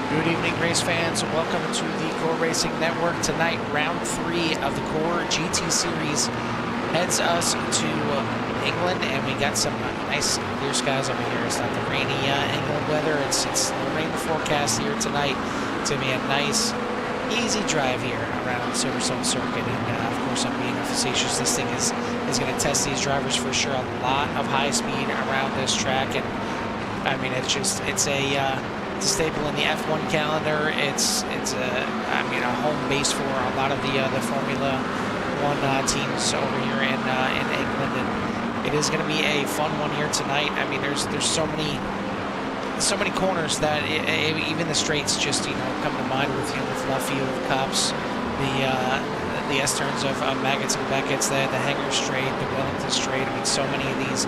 Good evening, race fans. Welcome to the Core Racing Network. Tonight, round 3 of the Core GT Series heads us to England, and we got some nice clear skies over here. It's not the rainy England weather. It's the rain forecast here tonight. It's going to be a nice, easy drive here around Silverstone Circuit, and of course, I'm being facetious. This thing is going to test these drivers for sure. A lot of high speed around this track, and I mean, it's a staple in the F1 calendar. It's a home base for a lot of the Formula One teams over here in England, and it is going to be a fun one here tonight. I mean, there's so many corners that even the straights just come to mind with with Luffield, Copse, the S turns of Maggots and Beckett's, the Hanger Straight, the Wellington Straight. I mean, so many of these,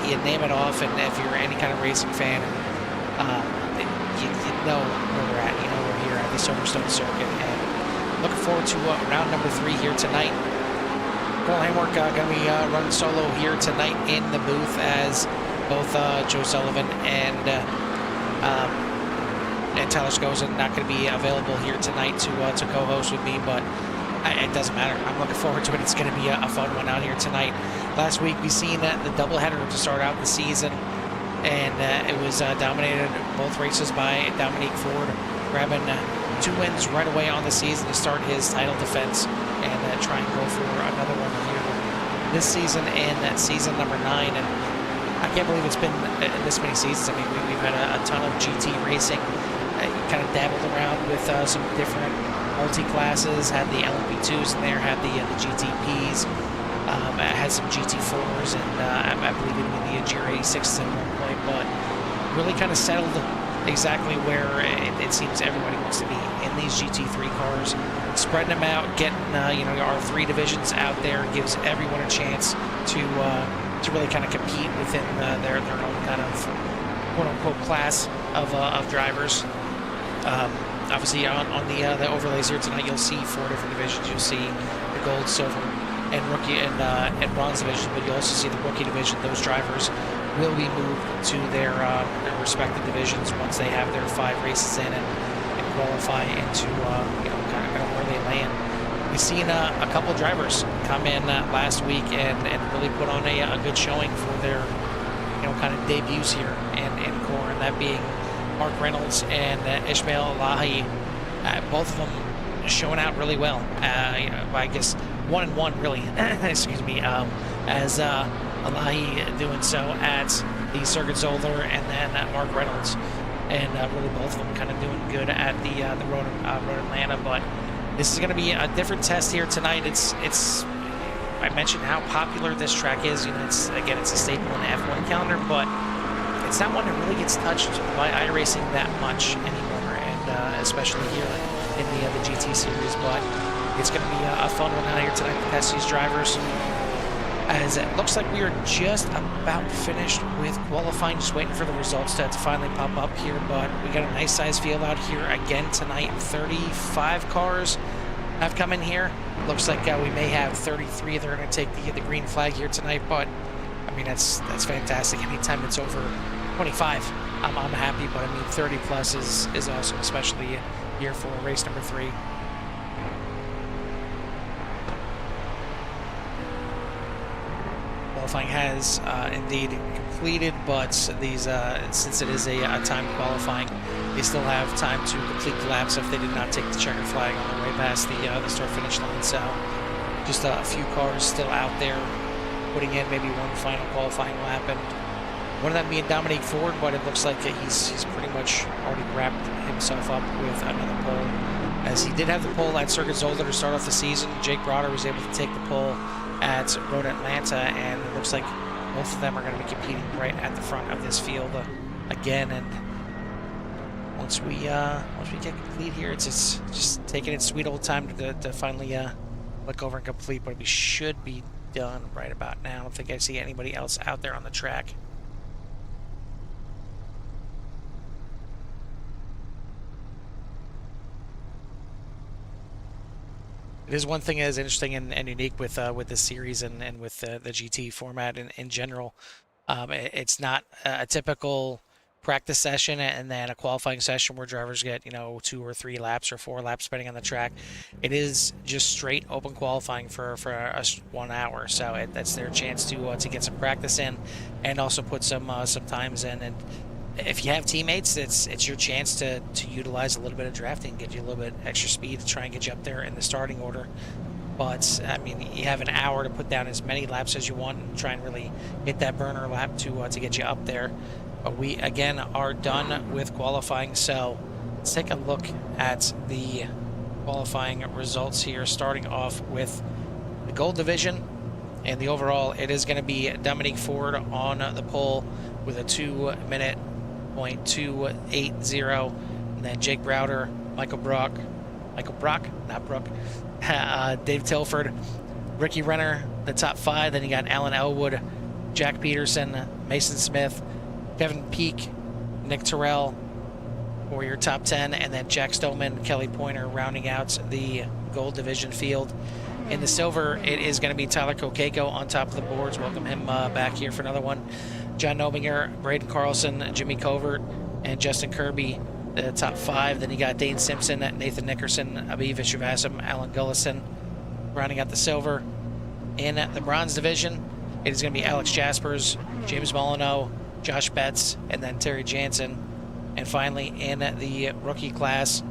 you name it off, and if you're any kind of racing fan, you know where we're at. You know we're here at the Silverstone Circuit, and looking forward to round number 3 here tonight. Paul Hamwork going to be running solo here tonight in the booth, as both Joe Sullivan and Tyler Scozen not going to be available here tonight to co-host with me, but it doesn't matter. I'm looking forward to it. It's going to be a fun one out here tonight. Last week we seen the doubleheader to start out the season, and it was dominated both races by Dominique Ford, grabbing 2 wins right away on the season to start his title defense and try and go for another one here this season in season number 9. And I can't believe it's been this many seasons. I mean, we've had a ton of GT racing. Kind of dabbled around with some different multi-classes, had the LMP2s in there, had the GTPs, had some GT4s, and I believe even the GR86s at one point, but really kind of settled exactly where it seems everybody wants to be in these GT3 cars. Spreading them out, getting our 3 divisions out there gives everyone a chance to really kind of compete within their own kind of quote-unquote class of drivers. Obviously, on the overlays here tonight, you'll see 4 different divisions. You'll see the gold, silver, and rookie and bronze division, but you'll also see the rookie division. Those drivers will be moved to their respective divisions once they have their 5 races in and qualify into kind of where they land. We've seen a couple of drivers come in last week and really put on a good showing for their kind of debuts here in Core, and that being Mark Reynolds and Ishmael Elahi, both of them showing out really well. I guess 1-1 really, excuse me, as Elahi doing so at the Circuit Zolder, and then Mark Reynolds, and really both of them kind of doing good at the Road Atlanta. But this is going to be a different test here tonight. I mentioned how popular this track is. It's a staple in the F1 calendar, but it's not one that really gets touched by iRacing that much anymore, and especially here in the GT series. But it's going to be a fun one out here tonight to test these drivers, as it looks like we are just about finished with qualifying, just waiting for the results to finally pop up here. But we got a nice size field out here again tonight. 35 cars have come in here. Looks like we may have 33 that are going to take the green flag here tonight, but I mean, that's fantastic. Anytime it's over 25, I'm happy, but I mean, 30 plus is awesome, especially here for race number 3. Qualifying has indeed completed, but these since it is a timed qualifying, they still have time to complete the laps if they did not take the checkered flag on their way past the start-finish line. So just a few cars still out there putting in maybe one final qualifying lap, and one of them being Dominique Ford, but it looks like he's pretty much already wrapped himself up with another pole, as he did have the pole at Circuit Zolder to start off the season. Jake Broder was able to take the pole at Road Atlanta, and it looks like both of them are going to be competing right at the front of this field again. And once we get complete here, it's just taking its sweet old time to finally look over and complete, but we should be done right about now. I don't think I see anybody else out there on the track. It is one thing that is interesting and unique with this series and with the GT format in general. It's not a typical practice session and then a qualifying session where drivers get, 2 or 3 laps or 4 laps depending on the track. It is just straight open qualifying for 1 hour, so that's their chance to get some practice in and also put some times in. And if you have teammates, it's your chance to utilize a little bit of drafting, get you a little bit extra speed to try and get you up there in the starting order. But I mean, you have an hour to put down as many laps as you want and try and really hit that burner lap to get you up there. But we again are done with qualifying, so let's take a look at the qualifying results here, starting off with the gold division. And the overall, it is going to be Dominique Ford on the pole with a 2-minute .280, and then Jake Browder, Michael Brock, not Brook, Dave Tilford, Ricky Renner, the top 5. Then you got Alan Elwood, Jack Peterson, Mason Smith, Kevin Peake, Nick Terrell for your top 10, and then Jack Stoneman, Kelly Pointer rounding out the gold division field. In the silver, it is going to be Tyler Kokeko on top of the boards. Welcome him back here for another one. John Nobinger, Braden Carlson, Jimmy Covert, and Justin Kirby, the top 5. Then you got Dane Simpson, Nathan Nickerson, Abiy Vishwasam, Alan Gullison rounding out the silver. In the bronze division, it is going to be Alex Jaspers, James Molyneux, Josh Betts, and then Terry Jansen. And finally, in the rookie class,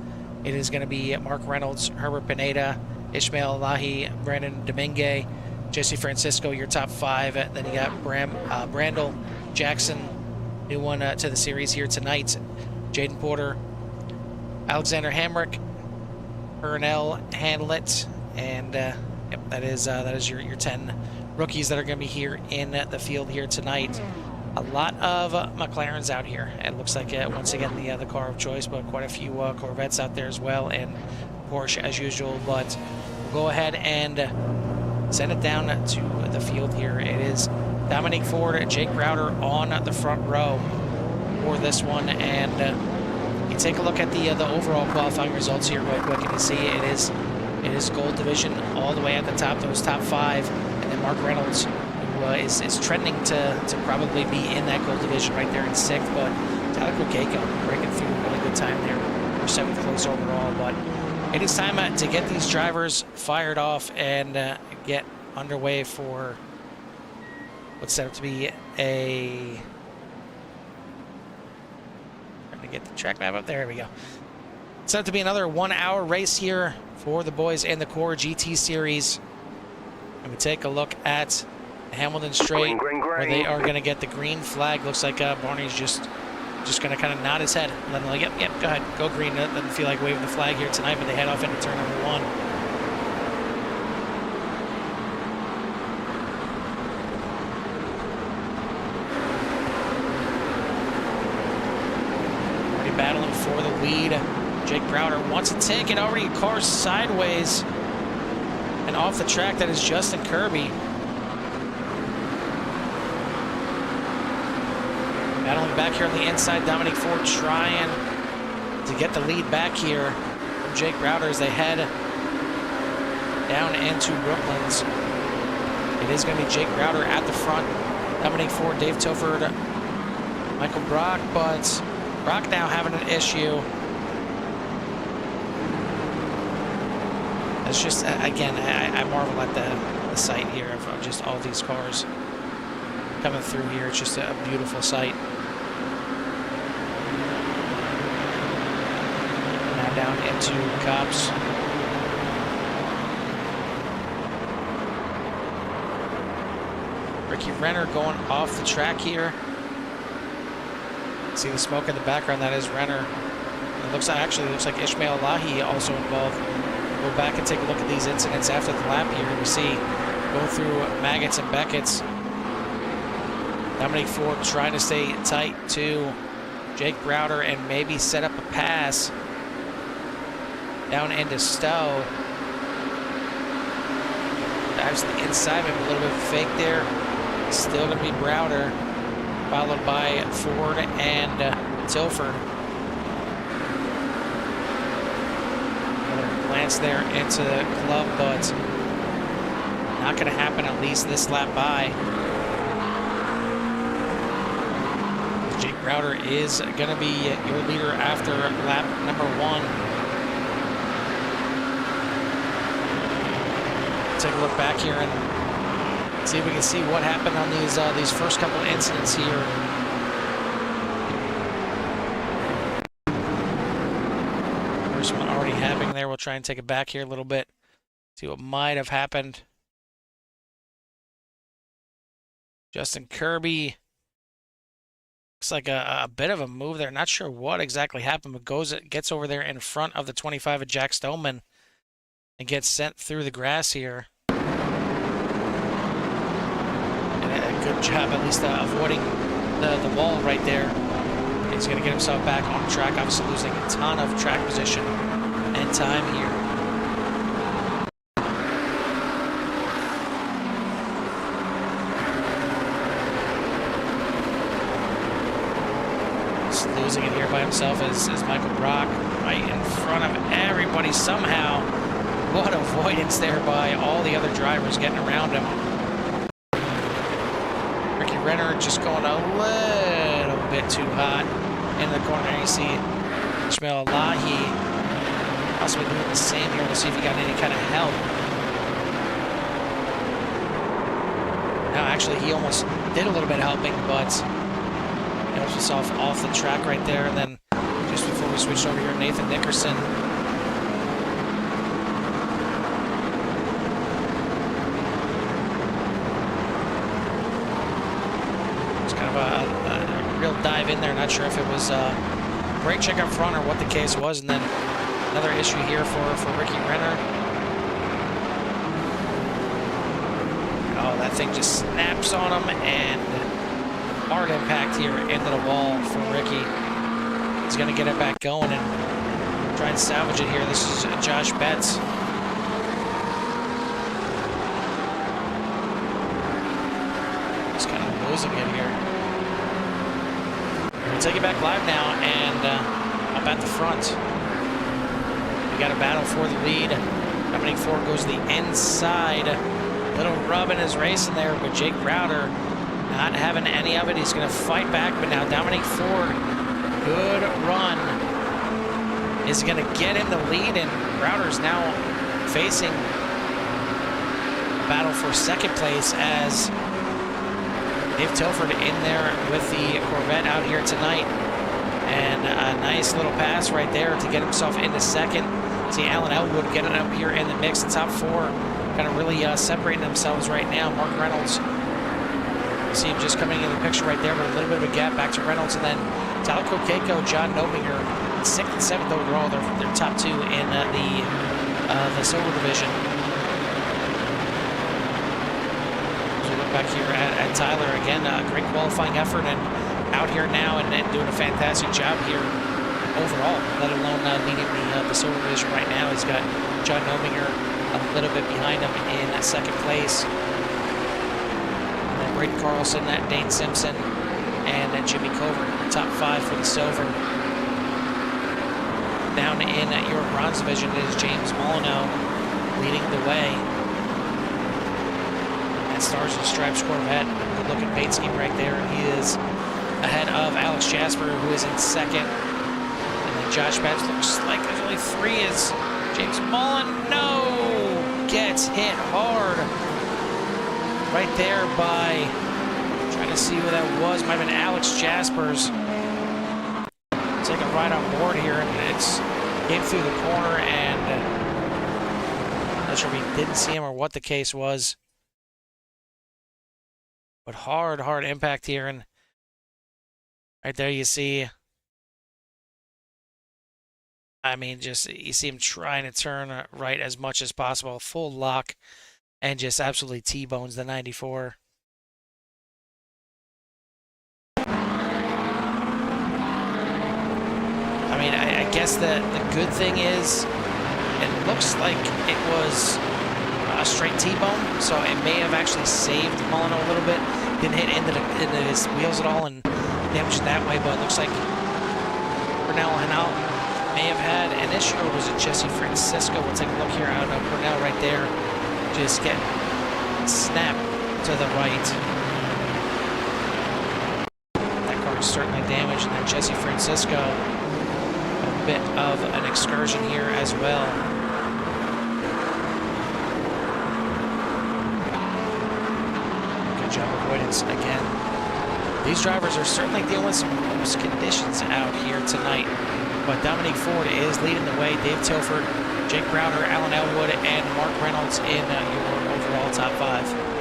it is going to be Mark Reynolds, Herbert Pineda, Ishmael Lahi, Brandon Domingue, Jesse Francisco, your top 5. Then you got Brandel Jackson, new one to the series here tonight. Jaden Porter, Alexander Hamrick, Pernell Hanlett, and yep, that is your 10 rookies that are going to be here in the field here tonight. A lot of McLarens out here. It looks like once again the car of choice, but quite a few Corvettes out there as well, and Porsche as usual. But we'll go ahead and send it down to the field here. It is Dominique Ford, Jake Browder on the front row for this one, and you take a look at the overall qualifying results here real quick, and you see it is gold division all the way at the top, those top 5, and then Mark Reynolds, who is trending to probably be in that gold division right there in 6th, but Tyler Kokeko breaking through a really good time there for 7th place overall. But it is time to get these drivers fired off and get underway for what's set up to be a... Trying to get the track map up. There we go. It's set up to be another 1-hour race here for the boys in the Core GT Series. And we take a look at Hamilton Straight, where they are going to get the green flag. Looks like Barney's just going to kind of nod his head, let him like, yep, go ahead, go green. Doesn't feel like waving the flag here tonight, but they head off into turn number 1. Already battling for the lead. Jake Browder wants to take it, already a car sideways and off the track. That is Justin Kirby. Battling back here on the inside, Dominique Ford trying to get the lead back here from Jake Browder as they head down into Brooklands. It is going to be Jake Browder at the front, Dominique Ford, Dave Tilford, Michael Brock, but Brock now having an issue. It's just, again, I marvel at the sight here of just all these cars coming through here. It's just a beautiful sight. Now down into Cops. Ricky Renner going off the track here. See the smoke in the background, that is Renner. It looks like Ishmael Lahi also involved. We'll go back and take a look at these incidents after the lap here. We see go through Maggots and Beckett's. Dominique Ford trying to stay tight to Jake Browder and maybe set up a pass down into Stowe. Dives to the inside, maybe a little bit of a fake there. Still going to be Browder, followed by Ford and Tilford. Another glance there into the club, but not going to happen at least this lap by. Jake Browder is going to be your leader after lap number 1. Take a look back here and see if we can see what happened on these first couple incidents here. First one already happening there. We'll try and take it back here a little bit. See what might have happened. Justin Kirby. Looks like a bit of a move there. Not sure what exactly happened, but gets over there in front of the 25 of Jack Stoneman and gets sent through the grass here. And a good job, at least, avoiding the wall right there. He's going to get himself back on the track, obviously losing a ton of track position and time here. Losing it here by himself is Michael Brock, right in front of everybody somehow. What avoidance there by all the other drivers getting around him. Ricky Renner just going a little bit too hot in the corner. You see Ismail Alahi possibly doing the same here. We'll see if he got any kind of help. Now, actually, he almost did a little bit of helping, but helps us off the track right there. And then just before we switch over here, Nathan Nickerson. It's kind of a real dive in there. Not sure if it was a brake check up front or what the case was. And then another issue here for Ricky Renner. Oh, that thing just snaps on him, and hard impact here into the wall for Ricky. He's going to get it back going and try and salvage it here. This is Josh Betts. He's kind of losing it here. We'll take it back live now, and up at the front, we got a battle for the lead. Dominic Ford goes to the inside. Little rub in his race in there, but Jake Browder not having any of it. He's going to fight back, but now Dominic Ford, good run, is going to get him the lead, and Browder's now facing a battle for second place as Dave Tilford in there with the Corvette out here tonight. And a nice little pass right there to get himself into second. See Alan Elwood getting up here in the mix. The top 4 kind of really separating themselves right now. Mark Reynolds, see him just coming in the picture right there, but a little bit of a gap back to Reynolds. And then Talco Keiko, John Nobinger, 6th and 7th overall. They're top 2 in the silver division. So we look back here at Tyler again, a great qualifying effort, and out here now and doing a fantastic job here overall, let alone leading the silver division right now. He's got John Nobinger a little bit behind him in second place. And then Braden Carlson, Dane Simpson, and Jimmy Covert, top 5 for the silver. Down in your bronze division is James Molyneux leading the way. And Stars and Stripes Corvette, good looking paint scheme right there. He is ahead of Alex Jasper, who is in second. And then Josh Betts looks like there's only 3 as James Molyneux gets hit hard right there by, trying to see who that was, might have been Alex Jaspers. Take a ride on board here, and it's came through the corner, and I'm not sure if he didn't see him or what the case was. But hard impact here, and right there you see, I mean, just you see him trying to turn right as much as possible, full lock, and just absolutely T-bones the 94. I mean, I guess the good thing is it looks like it was a straight T-bone, so it may have actually saved Molyneux a little bit. Didn't hit into his wheels at all and damaged that way, but it looks like Brunel Henao may have had an issue, or was it Jesse Francisco? We'll take a look here out of Brunel right there. Just get snapped to the right. That car was certainly damaged. And then Jesse Francisco, a bit of an excursion here as well. Good job avoidance again. These drivers are certainly dealing with some loose conditions out here tonight. But Dominique Ford is leading the way. Dave Tilford, Jake Browner, Alan Elwood, and Mark Reynolds in your overall top 5.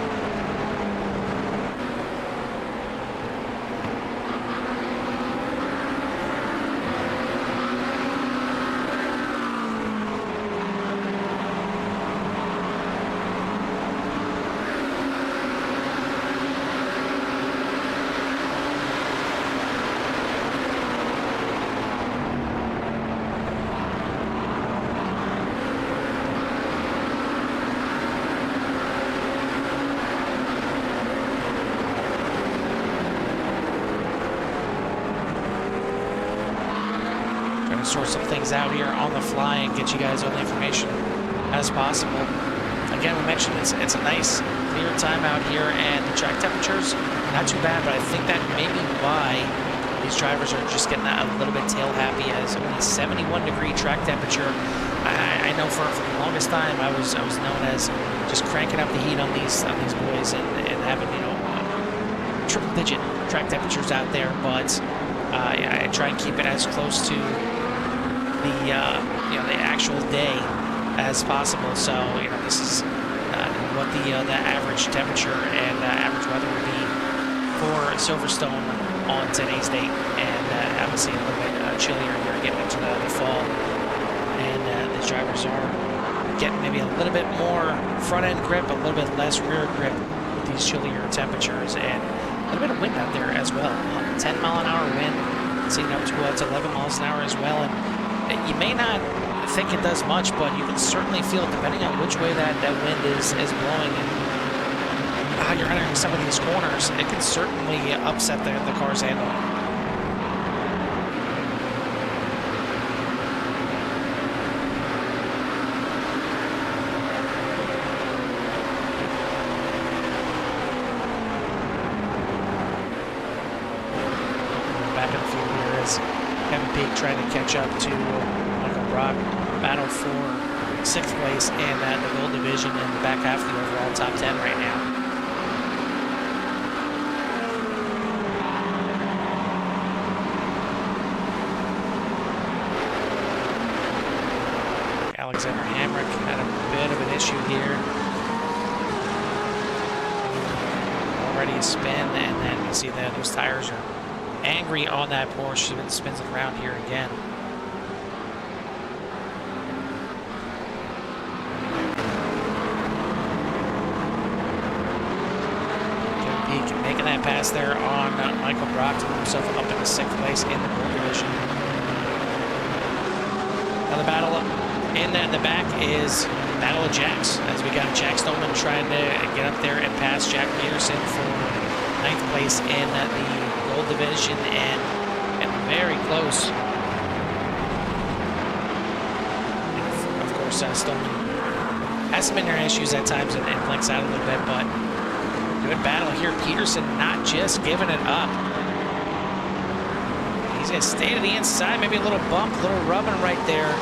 Sort some things out here on the fly and get you guys all the information as possible. Again, we mentioned it's a nice clear time out here, and the track temperatures not too bad, but I think that may be why these drivers are just getting a little bit tail happy, as only 71-degree track temperature. I know for the longest time I was known as just cranking up the heat on these boys and having, you know, triple-digit track temperatures out there, but I try and keep it as close to the you know, the actual day as possible. So, you know, this is what the average temperature and average weather would be for Silverstone on today's date, and obviously a little bit chillier here getting into the fall, and these drivers are getting maybe a little bit more front end grip, a little bit less rear grip with these chillier temperatures, and a little bit of wind out there as well. 10-mile-an-hour wind, seen up to 11 miles an hour as well. And you may not think it does much, but you can certainly feel it depending on which way that wind is blowing and how you're entering some of these corners. It can certainly upset the car's handle. Back in the field here is Kevin Peake trying to catch up to Michael Brock. Battle for 6th place in the gold division in the back half of the overall top 10 right now. Alexander Hamrick had a bit of an issue here. Already a spin, and then you see that those tires are angry on that Porsche. Even spins it around here again. Kevin Peake making that pass there on Michael Brock to move himself up into 6th place in the gold division. Another battle in the back is Battle of Jacks, as we got Jack Stoneman trying to get up there and pass Jack Peterson for 9th place in the gold division, and very close. And of course, Stoneman has some inner issues at times and blinks out a little bit, but good battle here. Peterson not just giving it up. He's going to stay to the inside, maybe a little bump, a little rubbing right there.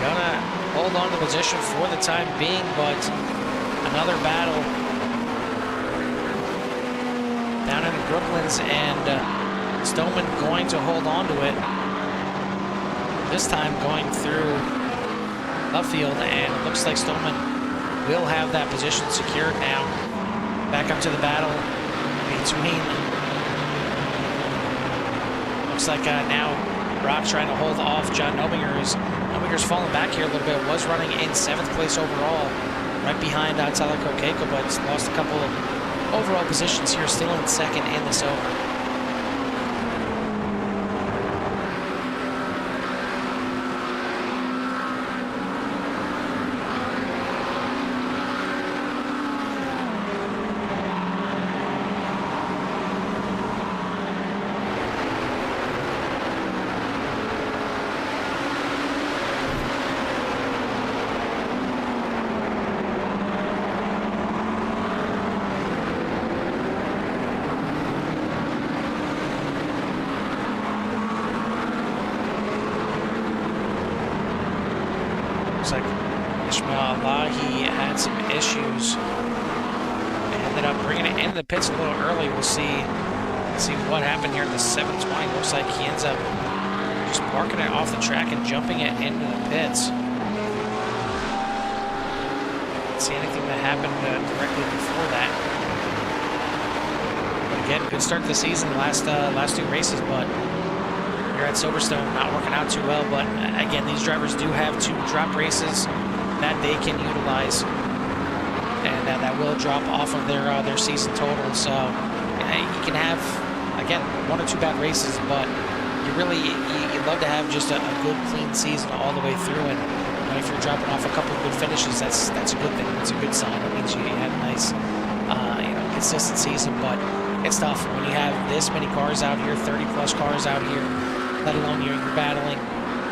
Gonna hold on to the position for the time being, but another battle down in Brooklands, and Stoneman going to hold on to it. This time going through left field, and it looks like Stoneman will have that position secured now. Back up to the battle between, looks like now Brock trying to hold off John Nominger's falling back here a little bit. Was running in 7th place overall, right behind Tyler Kokeko, but lost a couple of overall positions here, still in 2nd in the silver. issues. They ended up bringing it into the pits a little early. We'll see what happened here in the 720. Looks like he ends up just parking it off the track and jumping it into the pits. Didn't see anything that happened directly before that. But again, good start to the season, last two races, but here at Silverstone, not working out too well. But again, these drivers do have 2 drop races that they can utilize, and that will drop off of their season total. So you can have, again, 1 or 2 bad races, but you love to have just a good clean season all the way through. And if you're dropping off a couple of good finishes, that's a good thing. That's a good sign. It means you had a nice consistent season. But it's tough when you have this many cars out here, 30 plus cars out here, let alone you're battling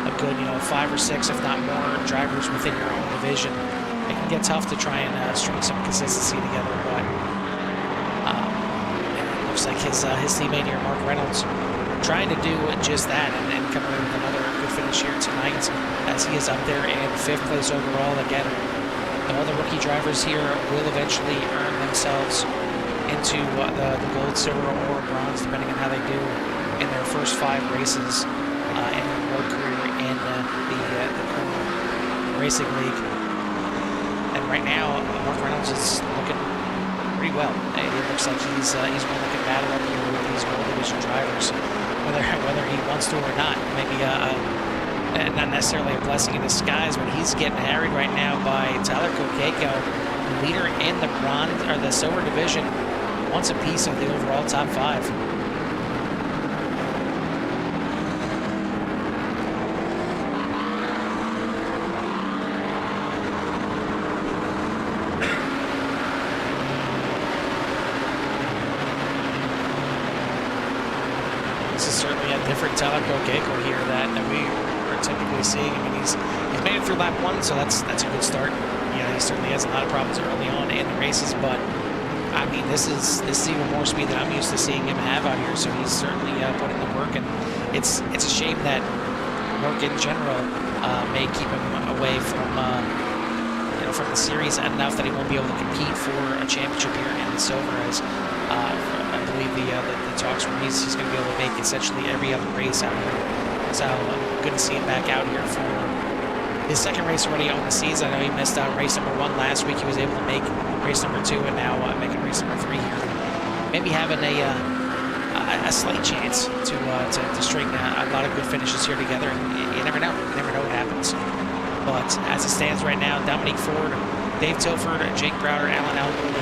a good 5 or 6, if not more, drivers within your own division. It can get tough to try and string some consistency together. But it looks like his teammate here, Mark Reynolds, trying to do just that and come away with another good finish here tonight, as he is up there in 5th place overall. Again, all the rookie drivers here will eventually earn themselves into the gold, silver, or bronze, depending on how they do in their first 5 races in their road career in the Racing League. And right now, Mark Reynolds is looking pretty well. It looks like he's one that can battle up here with these gold division drivers, whether he wants to or not. Maybe not necessarily a blessing in disguise, but he's getting harried right now by Tyler Kokeko, the leader in the bronze or the silver division, wants a piece of the overall top 5. This is certainly a different Tyler Kokeko here that we are typically seeing. I mean, he's made it through lap 1, so that's a good start. Yeah, he certainly has a lot of problems early on in the races, but I mean, this is even more speed than I'm used to seeing him have out here. So he's certainly putting the work, and it's a shame that work in general may keep him away from the series enough that he won't be able to compete for a championship here in the silver. As I believe the talks were he's going to be able to make essentially every other race out here. So good to see him back out here for his 2nd race already on the season. I know he missed out race number 1 last week. He was able to make race number 2, and now making race number 3 here. Maybe having a slight chance to string a lot of good finishes here together. And you never know. You never know what happens. But as it stands right now, Dominique Ford, Dave Tilford, Jake Browder, Alan Elwood,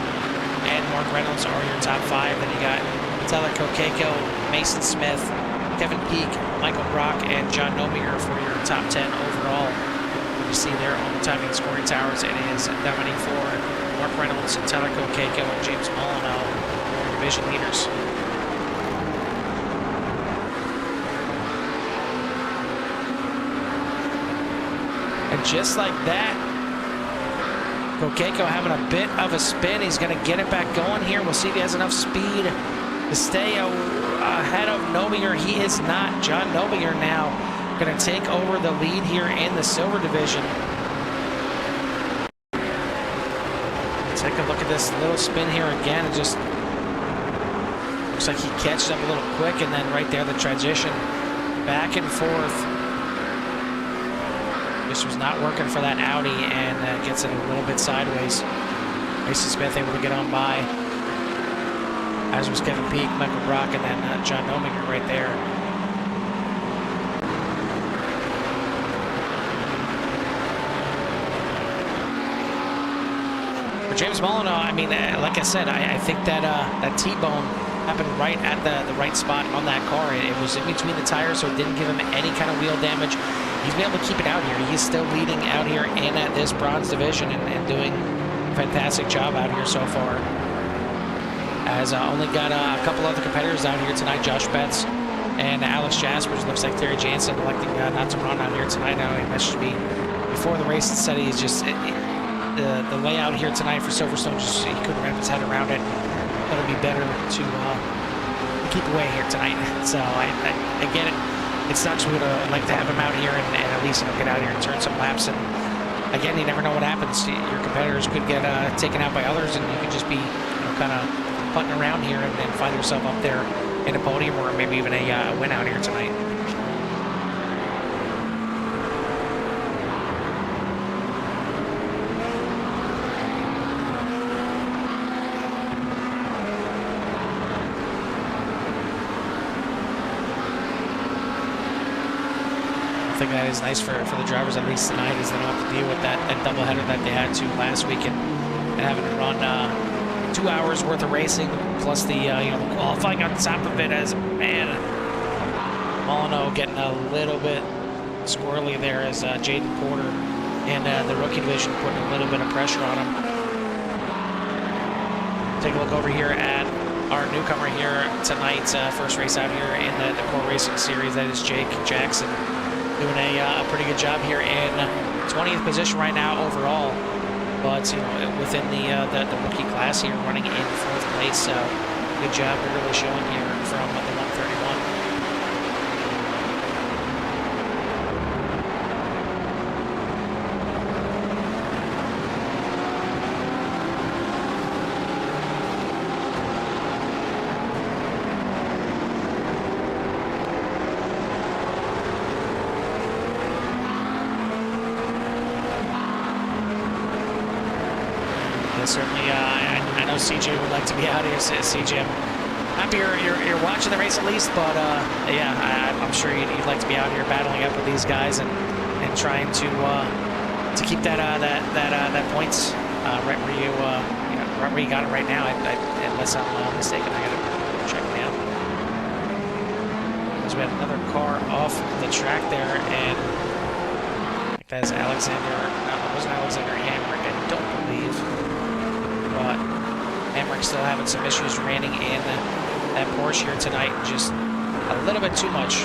and Mark Reynolds are your top 5. Then you got Tyler Kokeko, Mason Smith, Kevin Peak, Michael Brock, and John Nomier for your top 10 overall. You see there on the timing and scoring towers, it is Dominique Ford, Mark Reynolds, Tyler Kokeko, and James Molyneux, your division leaders. And just like that, Kokeko having a bit of a spin. He's going to get it back going here. We'll see if he has enough speed to stay ahead of Nomier. He is not. John Nomier now going to take over the lead here in the silver division. Take a look at this little spin here again. It just looks like he catches up a little quick, and then right there the transition back and forth. This was not working for that Audi, and gets it a little bit sideways. Mason Smith able to get on by, as was Kevin Peak, Michael Brock, and then John Nomier right there. For James Molyneux, I mean, like I said, I think that that T-bone happened right at the right spot on that car. It was in between the tires, so it didn't give him any kind of wheel damage. He's been able to keep it out here. He's still leading out here in this bronze division and doing a fantastic job out here so far. Has only got a couple other competitors out here tonight, Josh Betts and Alex Jaspers. Looks like Terry Jansen electing not to run out here tonight. Now he messaged me before the race and said he's just the layout here tonight for Silverstone, just he couldn't wrap his head around it. It'll be better to keep away here tonight. So I get it. It sucks. We would like to have him out here and at least get out here and turn some laps and again, you never know what happens. Your competitors could get taken out by others, and you could just be, kind of putting around here and then find yourself up there in a podium or maybe even a win out here tonight. I think that is nice for the drivers, at least tonight, is they don't have to deal with that doubleheader that they had to last week and having to run 2 hours worth of racing plus the qualifying on top of it. As man, Molyneux getting a little bit squirrely there as Jaden Porter and the rookie division putting a little bit of pressure on him. Take a look over here at our newcomer here tonight's first race out here in the Core Racing Series. That is Jake Jackson, doing a pretty good job here in 20th position right now overall, but within the rookie class here, running in 4th place. So good job really showing here from the 131. Certainly, I know CJ would like to be out here. CJ, I'm happy you're watching the race at least, but yeah, I'm sure you'd like to be out here battling up with these guys and trying to keep that points right where right where you got it right now. Unless I'm mistaken, I gotta check it out. Because we have another car off the track there, and I think that's Alexander. No, it wasn't Alexander Hamrick, I don't believe. But Hamrick still having some issues reining in that Porsche here tonight, just a little bit too much.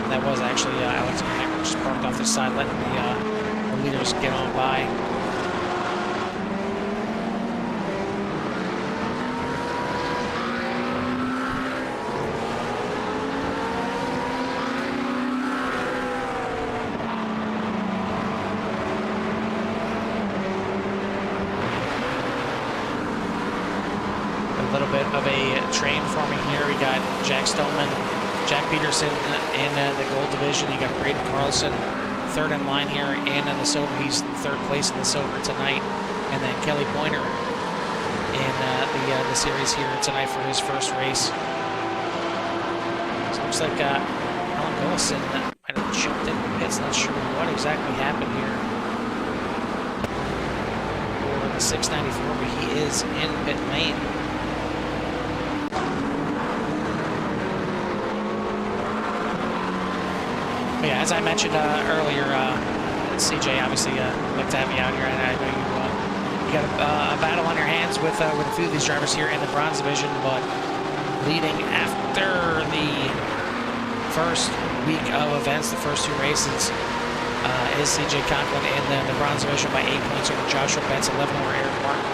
And that was actually Alexander Hamrick just parked off the side, letting the leaders get on by. Bit of a train forming here. We got Jack Stoneman, Jack Peterson in the gold division. You got Braden Carlson, third in line here, and in the silver. He's in 3rd place in the silver tonight. And then Kelly Pointer in the series here tonight for his first race. So it looks like Alan Gullison might have jumped in the pits. Not sure what exactly happened here for the 694, but he is in pit lane. Yeah, as I mentioned earlier, CJ, obviously like to have you out here, and I know you got a battle on your hands with a few of these drivers here in the bronze division, but leading after the first week of events, the first 2 races, is CJ Conklin in the bronze division by 8 points over Joshua Betts, 11 over Eric Martin.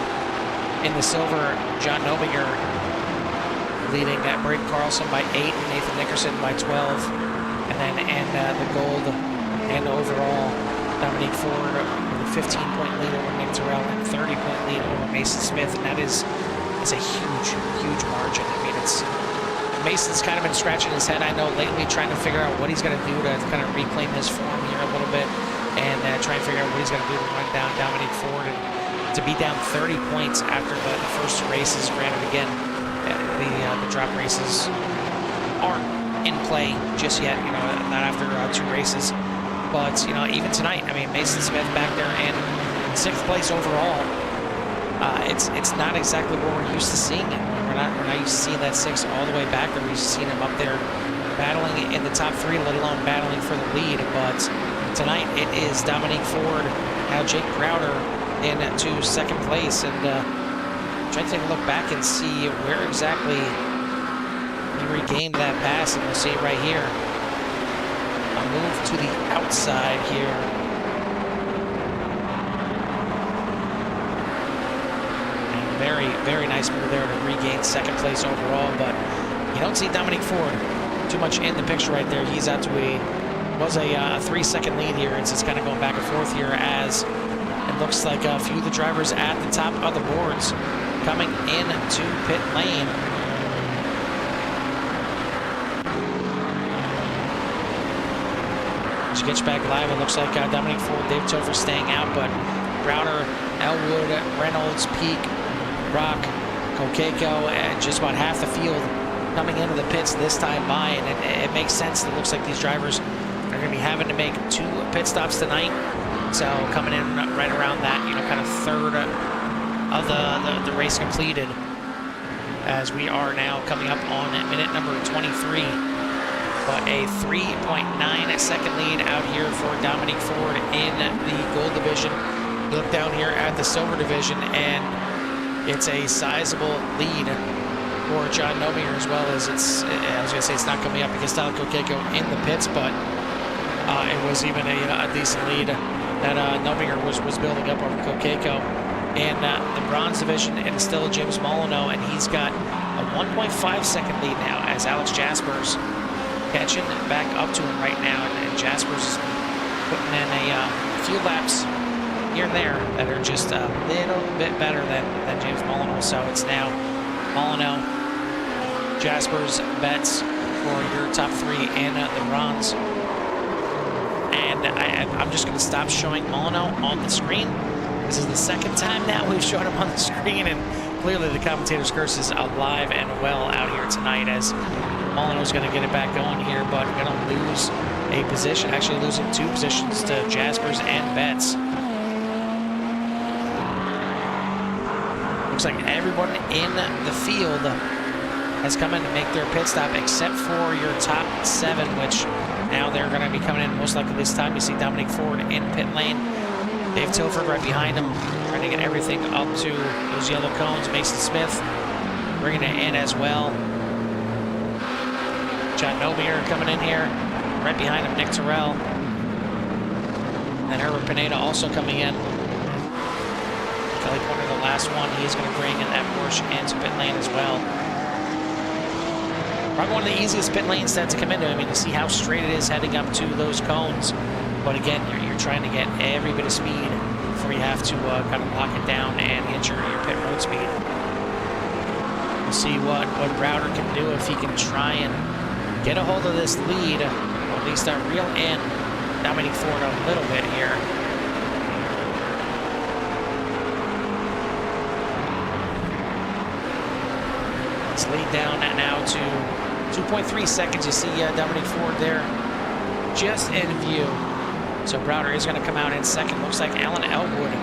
In the silver, John Nobinger leading Braden Carlson by 8, and Nathan Nickerson by 12. And then in the gold and overall, Dominique Ford with a 15-point lead over Nick Terrell and 30-point lead over Mason Smith, and that is a huge margin. I mean, Mason's kind of been scratching his head, I know, lately, trying to figure out what he's going to do to kind of reclaim his form here a little bit, and try and figure out what he's going to do to run down Dominique Ford, and to be down 30 points after the first 2 races. Granted, again, the drop races aren't in play just yet, not after 2 races, but even tonight, I mean, Mason Smith back there in 6th place overall. It's not exactly what we're used to seeing him. We're not used to seeing that 6 all the way back there. We're used to seeing him up there battling in the top 3, let alone battling for the lead. But tonight it is Dominique Ford, now Jake Crowder into 2nd place, and trying to take a look back and see where exactly regained that pass, and we'll see it right here. A move to the outside here. And very nice move there to regain 2nd place overall, but you don't see Dominique Ford too much in the picture right there. He's out to a was a 3-second lead here. It's just kind of going back and forth here as it looks like a few of the drivers at the top of the boards coming into pit lane. As you get back live, it looks like Dominic Ford, Dave Topher staying out, but Browder, Elwood, Reynolds, Peak, Brock, Kokeko, and just about half the field coming into the pits this time by, and it makes sense. It looks like these drivers are going to be having to make 2 pit stops tonight. So coming in right around that, kind of third of the race completed, as we are now coming up on minute number 23. But a 3.9-second lead out here for Dominic Ford in the gold division. Look down here at the silver division, and it's a sizable lead for John Nomier, as well as I was going to say it's not coming up against Tyler Kokeko in the pits, but it was even a decent lead that Nomier was building up over Kokeko. In the bronze division, and it's still James Molyneux, and he's got a 1.5-second lead now as Alex Jaspers catching back up to him right now, and Jaspers is putting in a few laps here and there that are just a little bit better than James Molyneux. So it's now Molyneux, Jaspers, Betts for your top 3 in the bronze. And I'm just going to stop showing Molyneux on the screen. This is the second time now we've shown him on the screen, and clearly the commentator's curse is alive and well out here tonight, as Molyneux's going to get it back going here, but going to lose a position, actually losing 2 positions to Jaspers and Betts. Looks like everyone in the field has come in to make their pit stop except for your top 7, which now they're going to be coming in most likely this time. You see Dominic Ford in pit lane. Dave Tilford right behind him, trying to get everything up to those yellow cones. Mason Smith bringing it in as well. John Nomier coming in here. Right behind him, Nick Terrell. And Herbert Pineda also coming in. Kelly Porter, the last one. He's going to bring in that Porsche into pit lane as well. Probably one of the easiest pit lanes to come into. I mean, to see how straight it is heading up to those cones. But again, you're trying to get every bit of speed before you have to kind of lock it down and hit your pit road speed. We'll see what Browder can do if he can try and get a hold of this lead, or at least reel in Dominic Ford a little bit here. Let's lead down now to 2.3 seconds. You see Dominic Ford there just in view. So Browder is going to come out in second. Looks like Alan Elwood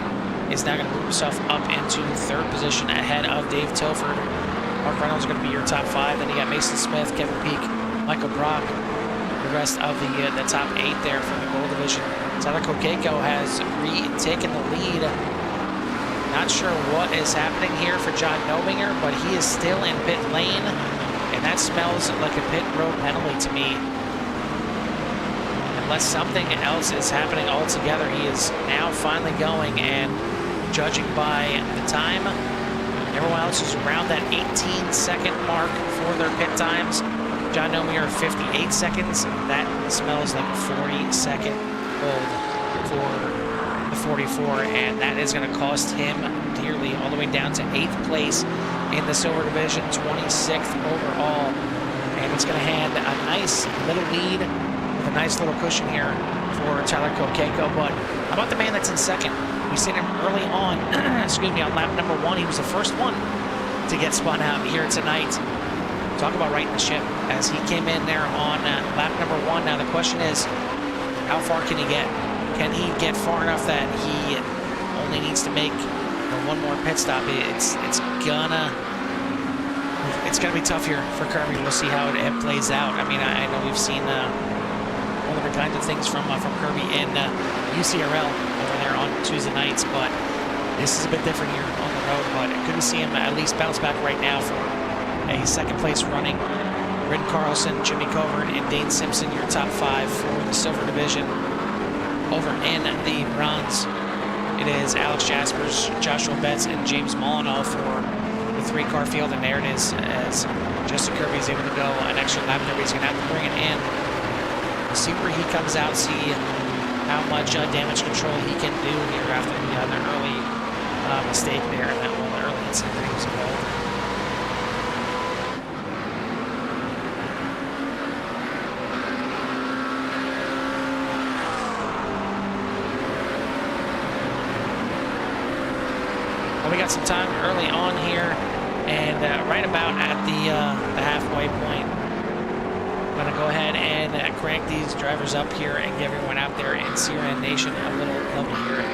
is now going to move himself up into 3rd position ahead of Dave Tilford. Mark Reynolds is going to be your top 5. Then you got Mason Smith, Kevin Peak, Michael Brock, the rest of the top 8 there from the gold division. Tyler Kokeko has retaken the lead. Not sure what is happening here for John Nomier, but he is still in pit lane, and that smells like a pit road penalty to me. Unless something else is happening altogether, he is now finally going, and judging by the time, everyone else is around that 18-second mark for their pit times. John Nomier 58 seconds. That smells like a 40-second hold for the 44, and that is going to cost him dearly, all the way down to 8th place in the silver division, 26th overall. And it's going to hand a nice little lead with a nice little cushion here for Tyler Kokeko. But how about the man that's in second? We've seen him early on, excuse me, on lap number 1. He was the first one to get spun out here tonight. Talk about righting the ship as he came in there on lap number 1. Now the question is, how far can he get? Can he get far enough that he only needs to make one more pit stop? It's gonna be tough here for Kirby. We'll see how it plays out. I mean, I know we've seen all different kinds of things from Kirby in UCRL over there on Tuesday nights, but this is a bit different here on the road. But good to see him at least bounce back right now for a 2nd place running. Red Carlson, Jimmy Covert, and Dane Simpson, your top 5 for the silver division. Over in the bronze, it is Alex Jaspers, Joshua Betts, and James Molyneux for the 3-car field. And there it is, as Justin Kirby is able to go an extra lap there. He's going to have to bring it in see where he comes out, see how much damage control he can do here after the early mistake there, and that one, the early incident that he was involved in. Well, we got some time early on here, and right about at the halfway point, I'm going to go ahead and crank these drivers up here and give everyone out there in CRN Nation a little love here.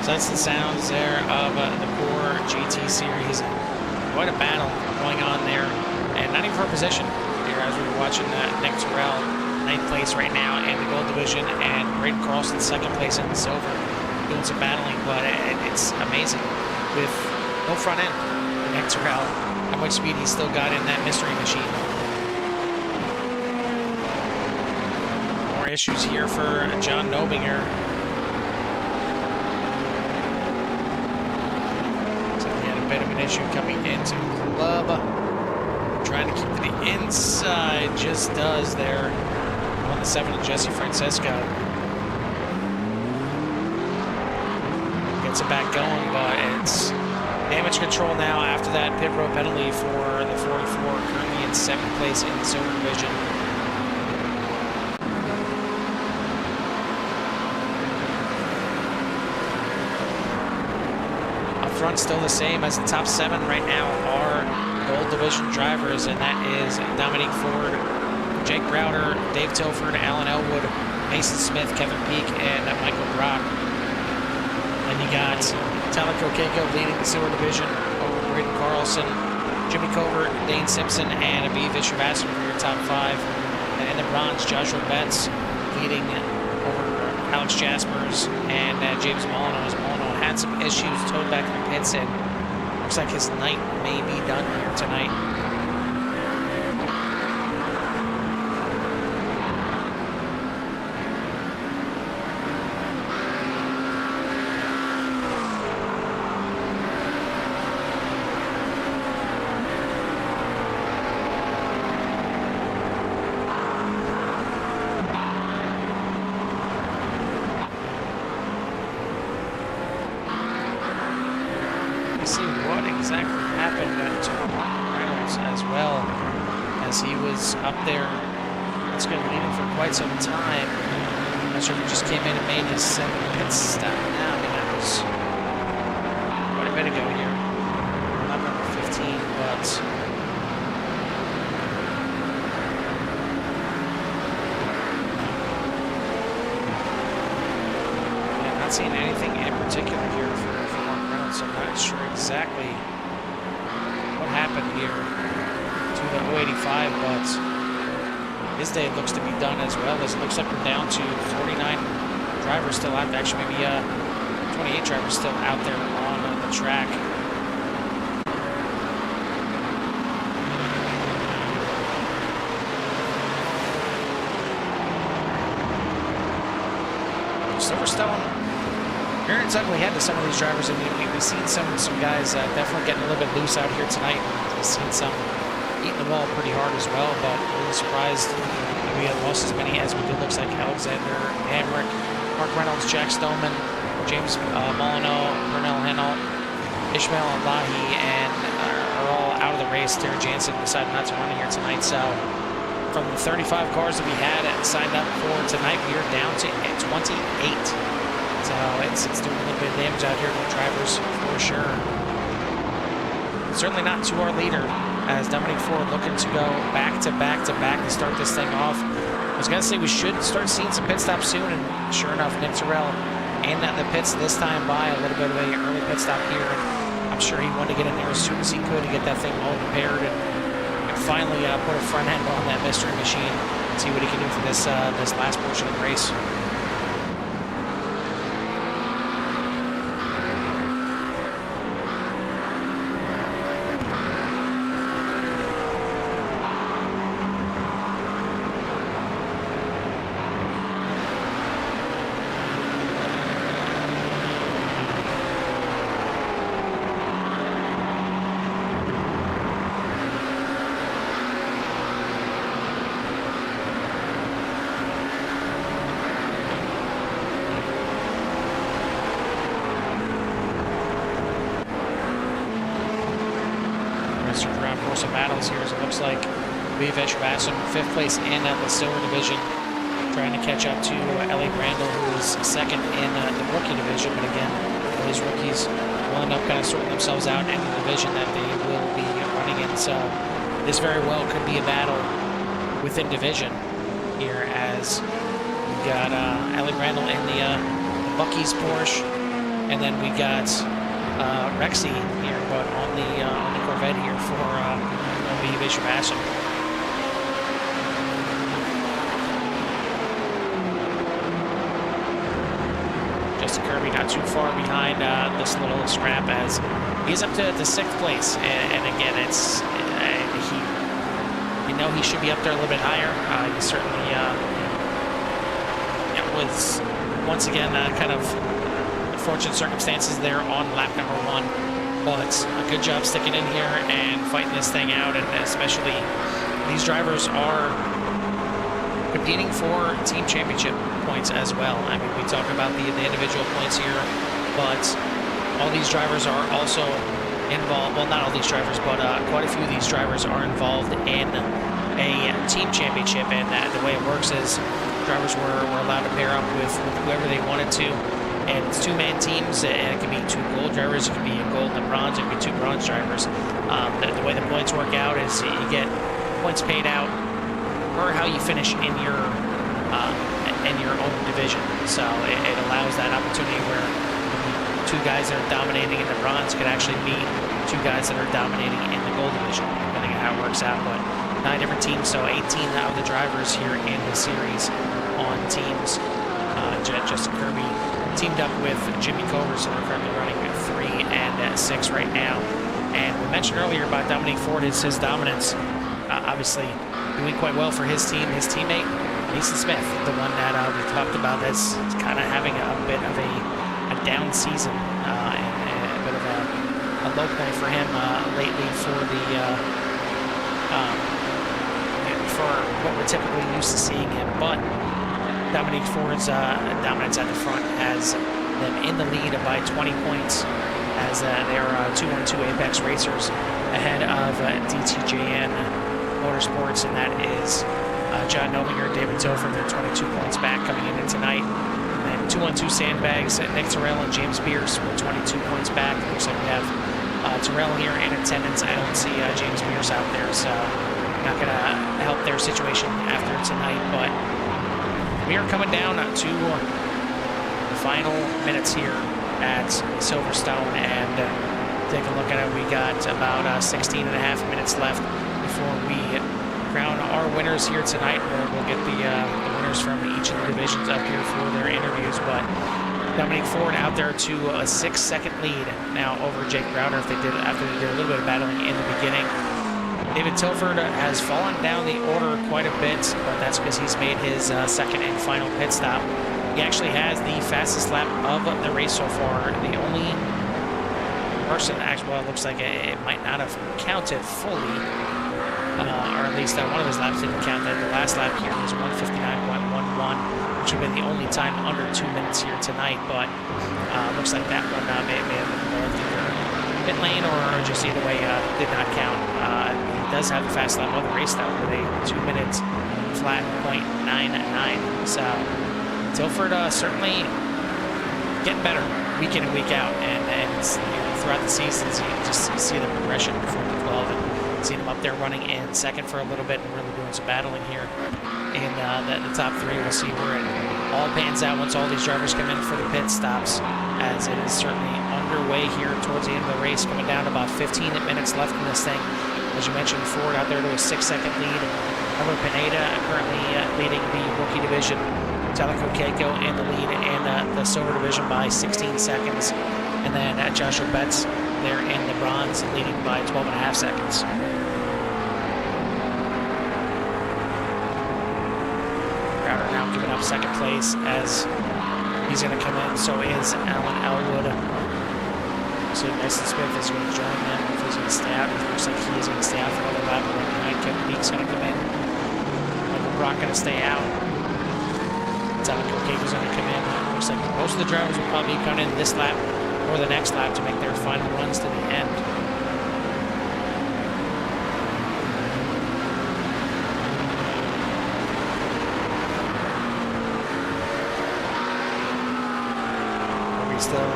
So that's the sounds there of the core GT series. Quite a battle going on there, and not even for a position here as we were watching Nick Terrell, 9th place right now in the gold division, and Braden Carlson 2nd place in the silver, doing some battling. But it's amazing with no front end for Nick Terrell, how much speed he's still got in that mystery machine. More issues here for John Nobinger. Bit of an issue coming into the club, trying to keep to the inside, just does there on the 7 of Jesse Francesco. Gets it back going, but it's damage control now after that pit road penalty for the 44, currently in 7th place in the silver division. Front still the same as the top 7 right now are gold division drivers, and that is Dominique Ford, Jake Browder, Dave Tilford, Alan Elwood, Mason Smith, Kevin Peak, and Michael Brock. Then you got Tyler Kokeko leading the silver division over Braden Carlson, Jimmy Covert, Dane Simpson, and Aviv Vishwavasan for your top 5. And in the bronze, Joshua Betts leading over Alex Jaspers and James Molyneux, as Molyneux had some issues, towed back to the pits, and looks like his night may be done here tonight. See what exactly happened to Reynolds as well, as he was up there. It's going to lead him for quite some time. I'm not sure if he just came in and made his 7th pit stop now. I mean, that was quite a bit ago here. Not number 15, but yeah, not seeing anything in particular here for Mark Reynolds. I'm not sure exactly what happened here to the 085, but his day looks to be done as well, as it looks like we're down to 49 drivers still out there. Actually, maybe 28 drivers still out there on the track. Silverstone rearing its ugly head to some of these drivers. I mean, we've seen some guys definitely getting a little bit loose out here tonight. We've seen some eating the wall pretty hard as well, but a little surprised that we had lost as many as we did. Looks like Alexander Hamrick, Mark Reynolds, Jack Stoneman, James Molyneux, Brunel Hinault, Ishmael Allahi, and are all out of the race. Terry Jansen decided not to run here tonight, so from the 35 cars that we had signed up for tonight, we are down to 28. So it's doing a little bit of damage out here to the drivers for sure. Certainly not to our leader, as Dominique Ford looking to go back to back to back to start this thing off. I was going to say we should start seeing some pit stops soon, and sure enough, Nick Terrell in the pits this time by a little bit of an early pit stop here. I'm sure he wanted to get in there as soon as he could to get that thing all repaired and finally put a front end on that mystery machine and see what he can do for this last portion of the race. Some battles here, as it looks like Aviv Vishwavasan, 5th place in the silver division, trying to catch up to Ellie Brandel, who is 2nd in the rookie division. But again, these rookies will end up kind of sorting themselves out in the division that they will be running in. So this very well could be a battle within division here, as we've got Ellie Brandel in the Bucky's Porsche, And then we got Rexy here, but on the Corvette here for OB Bishop. Justin Kirby not too far behind this little scrap as he's up to 6th place. And again, it's he should be up there a little bit higher. He certainly was once again kind of unfortunate circumstances there on lap number 1. But a good job sticking in here and fighting this thing out, and especially these drivers are competing for team championship points as well. I mean, we talk about the individual points here, but all these drivers are also involved. Well, not all these drivers, but quite a few of these drivers are involved in a team championship, and the way it works is drivers were allowed to pair up with whoever they wanted to, and it's 2-man teams, and it can be 2 gold drivers, it can be a gold and a bronze, it can be 2 bronze drivers. The way the points work out is you get points paid out or how you finish in your own division. So it allows that opportunity where 2 guys that are dominating in the bronze could actually beat 2 guys that are dominating in the gold division, depending on how it works out. But 9 different teams, so 18 of the drivers here in the series on teams. Justin Kirby teamed up with Jimmy Covers, so they're currently running at 3 and 6 right now. And we mentioned earlier about Dominique Ford, his dominance, obviously doing quite well for his team. His teammate, Mason Smith, the one that we talked about that's kind of having a bit of a down season and a bit of a low point for him lately for what we're typically used to seeing him. But Dominique Ford's dominance at the front has them in the lead by 20 points as they are 2-1-2 Apex Racers ahead of DTJN Motorsports, and that is John Nominger, David Topher. They're 22 points back coming in tonight. And 2-1-2 Sandbags, Nick Terrell and James Pierce with 22 points back. Looks like we have Terrell here in attendance. I don't see James Pierce out there, so not going to help their situation after tonight. But we are coming down to the final minutes here at Silverstone, and take a look at it. We got about 16 and a half minutes left before we crown our winners here tonight. We'll get the winners from each of the divisions up here for their interviews. But Dominique Ford out there to a 6-second lead now over Jake Browder after they did a little bit of battling in the beginning. David Tilford has fallen down the order quite a bit, but that's because he's made his second and final pit stop. He actually has the fastest lap of the race so far. The only person, actually, well, it looks like it might not have counted fully, or at least one of his laps didn't count. The last lap here was 1:59.11, which would have been the only time under 2 minutes here tonight. But looks like that one may have been more either pit lane or just either way did not count. He does have the fast lap of the race though, with a 2 minutes flat .99. So Tilford certainly getting better week in and week out, and throughout the seasons you just see the progression from the 12, and seen him up there running in second for a little bit and really doing some battling here in the top 3. We'll see where it all pans out once all these drivers come in for the pit stops, as it is certainly underway here towards the end of the race, coming down to about 15 minutes left in this thing. As you mentioned, Ford out there to a 6-second lead. Albert Pineda currently leading the rookie division. Teleco Keiko in the lead in the silver division by 16 seconds. And then Joshua Betts there in the bronze, leading by 12.5 seconds. Crowder now giving up second place as he's going to come in. So is Alan Elwood. So Mason Smith is going to join them. If he's going to stay out, it looks like he is going to stay out for another lap. Right, Kevin Meek's going to come in. Michael Brock going to stay out. Teleco Keiko's going to come in. Looks like most of the drivers will probably come in this lap or the next lap to make their final runs to the end. We're still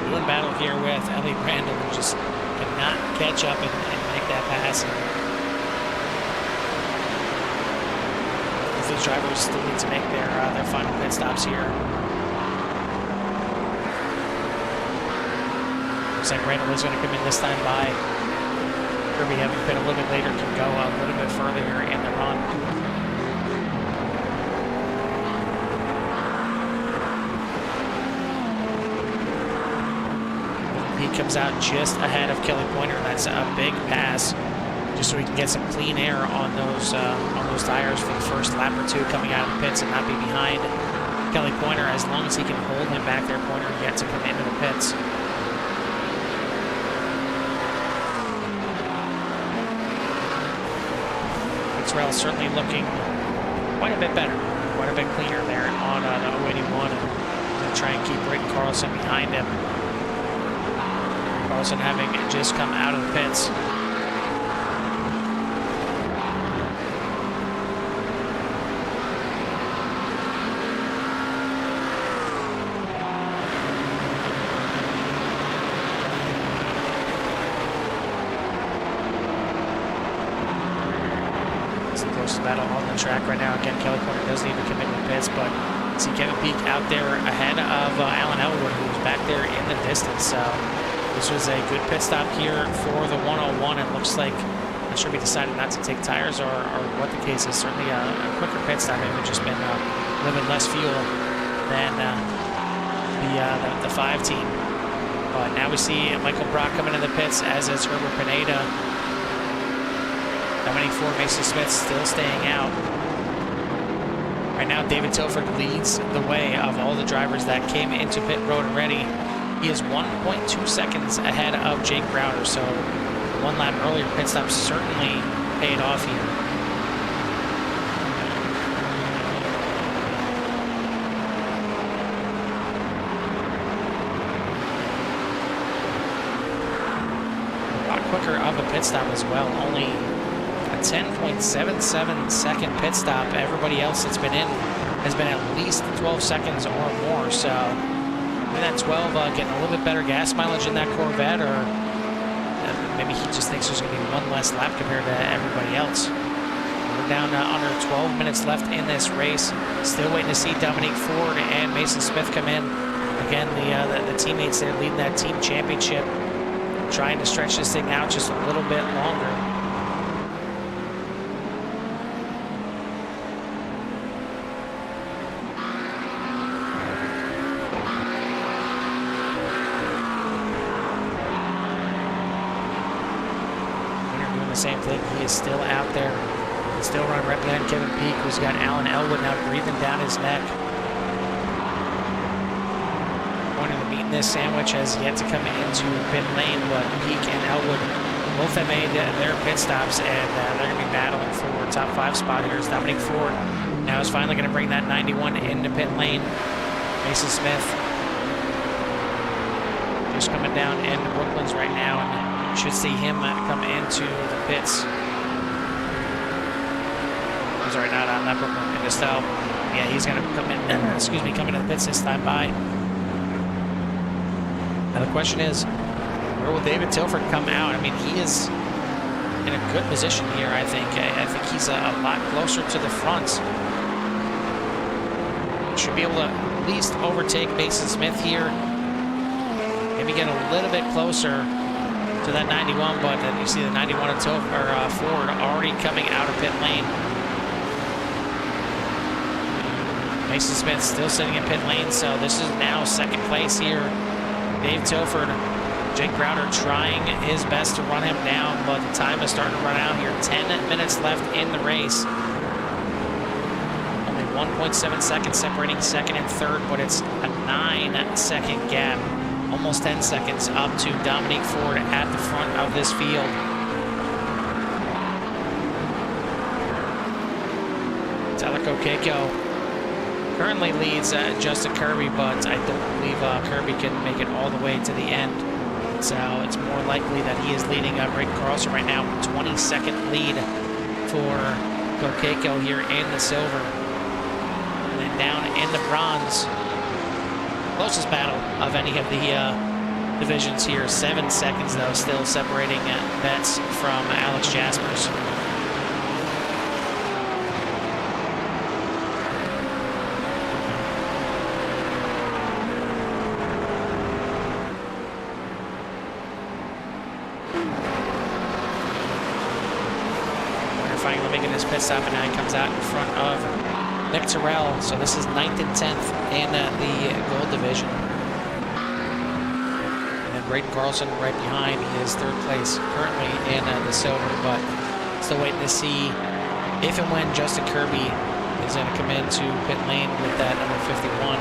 doing battle here with Ellie Brandon, who just cannot catch up and make that pass. These drivers still need to make their final pit stops here. Looks like Randall is going to come in this time by. Kirby, having been a little bit later, can go a little bit further here in the run. He comes out just ahead of Kelly Pointer. That's a big pass, just so he can get some clean air on those tires for the first lap or two coming out of the pits and not be behind Kelly Pointer. As long as he can hold him back there, Pointer yet to come into the pits. Rail certainly looking quite a bit better, quite a bit cleaner there on the 081, and try and keep Rick Carlson behind him. Carlson having just come out of the pits. Battle on the track right now. Again, Kelly Pointer doesn't even come into the pits, but see Kevin Peak out there ahead of Alan Elwood, who was back there in the distance. So this was a good pit stop here for the 101. It looks like I'm sure we decided not to take tires or what the case is. Certainly a quicker pit stop. Maybe just been a little bit less fuel than the 5 team. But now we see Michael Brock coming in the pits, as is Herbert Pineda. Dominic Ford, Mason Smith still staying out. Right now, David Tilford leads the way of all the drivers that came into pit road already. He is 1.2 seconds ahead of Jake Browder, so one lap earlier pit stop certainly paid off here. A lot quicker of a pit stop as well, only 10.77 second pit stop. Everybody else that's been in has been at least 12 seconds or more. So maybe that 12 getting a little bit better gas mileage in that Corvette, or maybe he just thinks there's going to be one less lap compared to everybody else. We're down under 12 minutes left in this race. Still waiting to see Dominique Ford and Mason Smith come in. Again, the teammates there leading that team championship, trying to stretch this thing out just a little bit longer. Same thing, he is still out there, still running right behind Kevin Peak, who's got Alan Elwood now breathing down his neck. One of the meat in this sandwich has yet to come into pit lane, but Peak and Elwood both have made their pit stops, and they're going to be battling for top 5 spot here. As Dominic Ford now is finally going to bring that 91 into pit lane. Mason Smith just coming down into Brooklands right now, and should see him come into the pits. I'm sorry, not on that Brooklyn, into Stowe. Yeah, he's going to come in, excuse me, come into the pits this time by. Now the question is, where will David Tilford come out? I mean, he is in a good position here, I think. I think he's a lot closer to the front. Should be able to at least overtake Mason Smith here. Maybe get a little bit closer to that 91, but then you see the 91 of Ford already coming out of pit lane. Mason Smith still sitting in pit lane, so this is now second place here. Dave Tilford, Jake Browder trying his best to run him down, but the time is starting to run out here. 10 minutes left in the race. Only 1.7 seconds separating second and third, but it's a 9-second gap. Almost 10 seconds up to Dominique Ford at the front of this field. Tyler Kokeko currently leads Justin Kirby, but I don't believe Kirby can make it all the way to the end. So it's more likely that he is leading Rick Carlson right now. 20-second lead for Kokeko here in the silver. And then down in the bronze, closest battle of any of the divisions here. 7 seconds, though, still separating Betts from Alex Jaspers. Finally making his pit stop, and now he comes out in front of Nick Terrell. So this is 9th and 10th in the gold division. And then Braden Carlson right behind. He is 3rd place currently in the silver, but still waiting to see if and when Justin Kirby is going to come into pit lane with that number 51.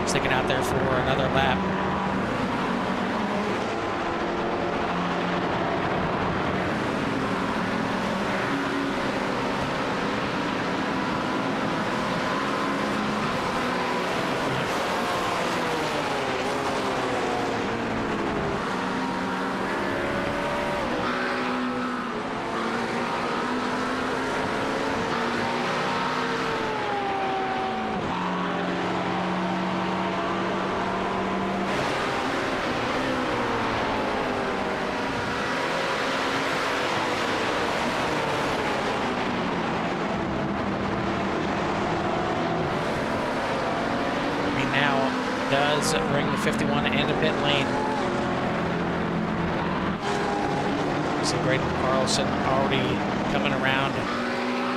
Sticking out there for another lap. Does bring the 51 into pit lane. See Braden Carlson already coming around.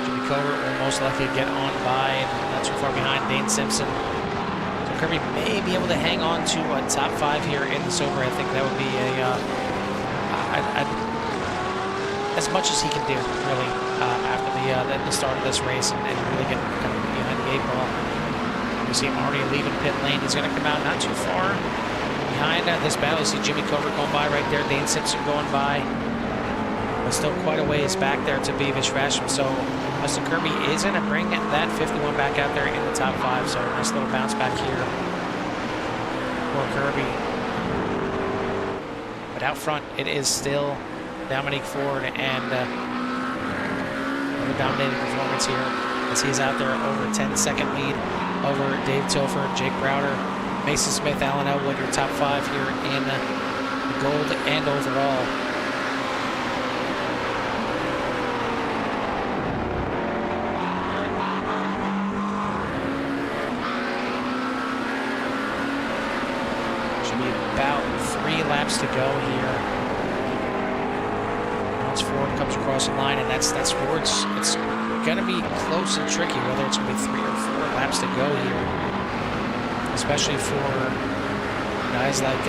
Jimmy Covert will most likely get on by, and not too far behind Dane Simpson. So Kirby may be able to hang on to a top 5 here in the silver. I think that would be as much as he can do, really, after the start of this race, and really get kind of behind the 8 ball. You see him already leaving pit lane. He's going to come out not too far behind this battle. You see Jimmy Covert going by right there. Dane Simpson going by. But still quite a ways back there to Beavish Fashion. So Justin Kirby is going to bring that 51 back out there in the top 5. So nice little bounce back here for Kirby. But out front, it is still Dominique Ford and another dominating performance here as he's out there over 10-second lead over Dave Tilford, Jake Browder, Mason Smith, Alan Elwood, your top 5 here in the gold and overall. Should be about 3 laps to go here. Once Ford comes across the line, and that's Ford's. It's going to be close and tricky, whether it's going to be 3 or 4 laps to go here, especially for guys like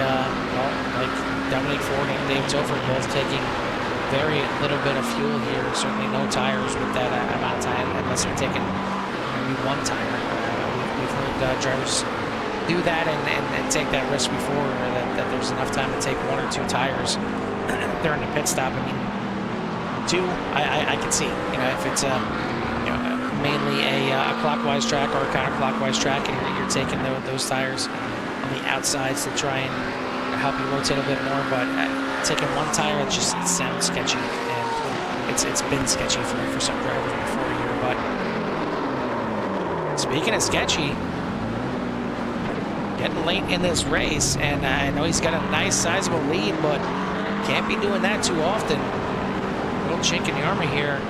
Dominique Ford and Dave Tilford, both taking very little bit of fuel here. Certainly no tires with that amount of time, unless they're taking maybe 1 tire. We've heard drivers do that and take that risk before, that there's enough time to take 1 or 2 tires during the pit stop. I mean, 2, I can see, if it's mainly a clockwise track or a counterclockwise track, and you're taking those tires on the outsides to try and help you rotate a bit more. But taking 1 tire, it sounds sketchy, and it's been sketchy for some drivers before here. But speaking of sketchy, getting late in this race, and I know he's got a nice sizable lead, but can't be doing that too often. Little chink in the armor here,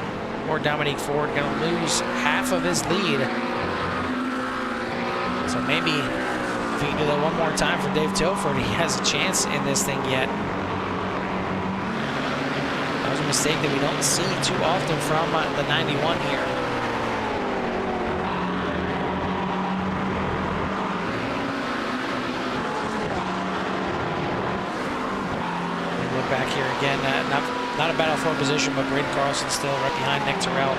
or Dominique Ford going to lose half of his lead. So maybe if he can do that 1 more time for Dave Tilford, he has a chance in this thing yet. That was a mistake that we don't see too often from the 91 here. Look back here again, not a battle for position, but Braden Carlson still right behind Nick Terrell,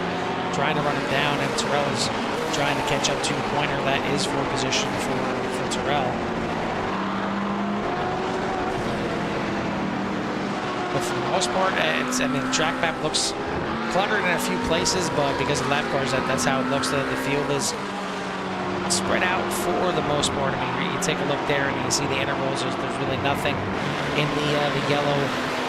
trying to run him down, and Terrell is trying to catch up to Pointer. That is for position for Terrell. But for the most part, the track map looks cluttered in a few places, but because of lap cars, that's how it looks. The field is spread out for the most part. I mean, you take a look there and you see the intervals. There's really nothing in the yellow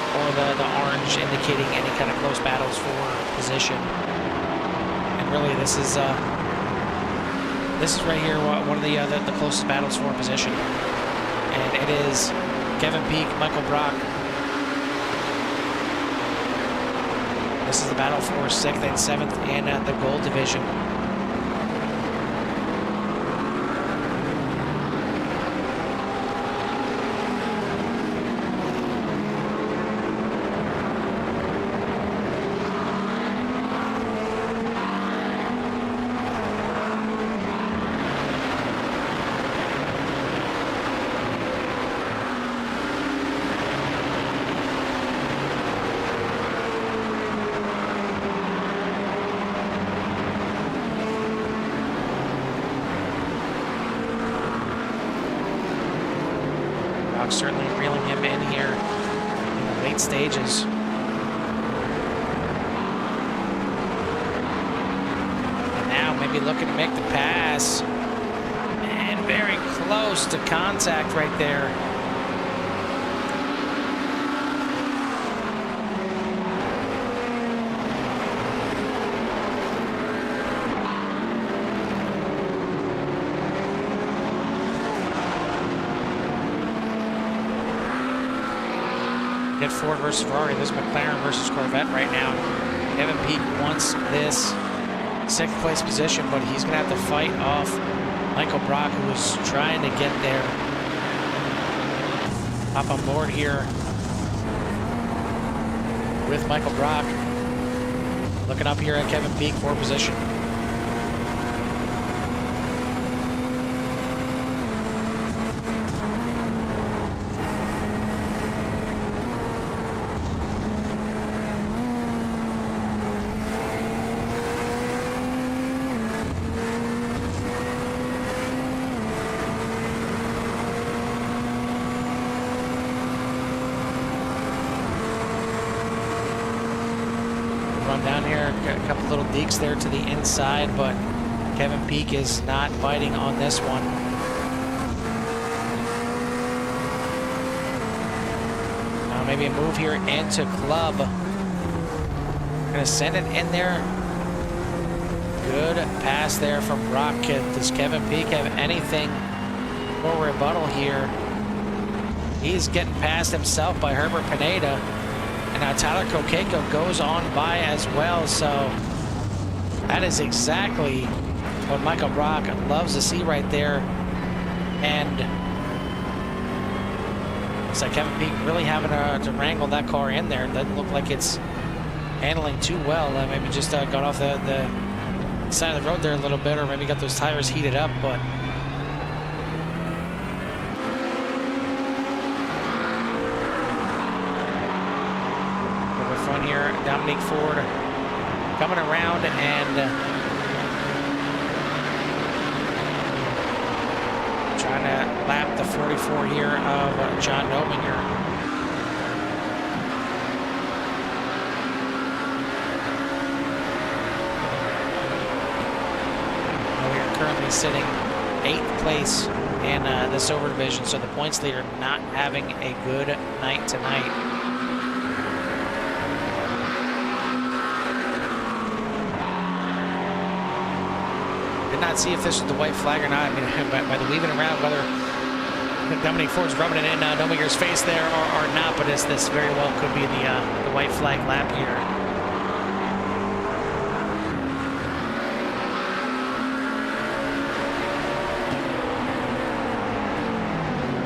or the orange indicating any kind of close battles for position. And really, this is right here one of the closest battles for position, and it is Kevin Peake, Michael Brock. This is the battle for 6th and 7th in the gold division. dog certainly reeling him in here in the late stages. And now maybe looking to make the pass. And very close to contact right there. Get Ford versus Ferrari. This is McLaren versus Corvette right now. Kevin Peak wants this 6th place position, but he's going to have to fight off Michael Brock, who is trying to get there. Hop on board here with Michael Brock. Looking up here at Kevin Peak for position. Run down here, a couple little deeks there to the inside, but Kevin Peak is not biting on this one. Now maybe a move here into club. Gonna send it in there. Good pass there from Brock. Does Kevin Peak have anything for rebuttal here? He's getting passed himself by Herbert Pineda. And now Tyler Kokeko goes on by as well, so that is exactly what Michael Brock loves to see right there. And it's like Kevin Peak really having to wrangle that car in there. It doesn't look like it's handling too well. Maybe just got off the side of the road there a little bit, or maybe got those tires heated up, but here, Dominique Ford coming around and trying to lap the 44 here of John Obinger. We are currently sitting 8th place in the silver division, so the points leader not having a good night tonight. Not see if this is the white flag or not. I mean, by the weaving around, whether Dominique Ford's rubbing it in Ominger's face there or not, but this very well could be the white flag lap here.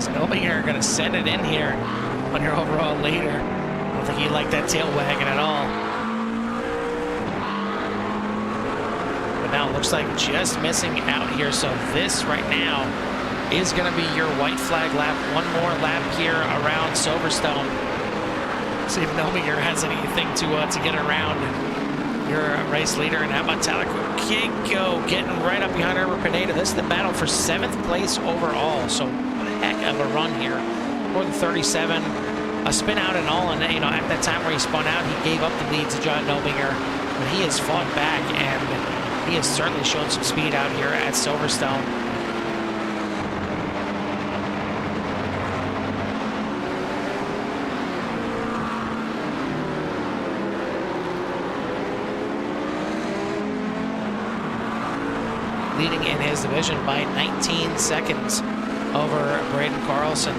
So Ominger going to send it in here on your overall leader. I don't think he liked that tail wagging at all. Now it looks like just missing out here, so this right now is going to be your white flag lap. One more lap here around Silverstone. See if Ominger has anything to get around your race leader. And how about Tyler Kokeko getting right up behind Herbert Pineda? This is the battle for 7th place overall, so heck of a run here for the 37. A spin out and all, and at that time where he spun out, he gave up the lead to John Ominger, but he has fought back, and he has certainly shown some speed out here at Silverstone. Leading in his division by 19 seconds over Braden Carlson.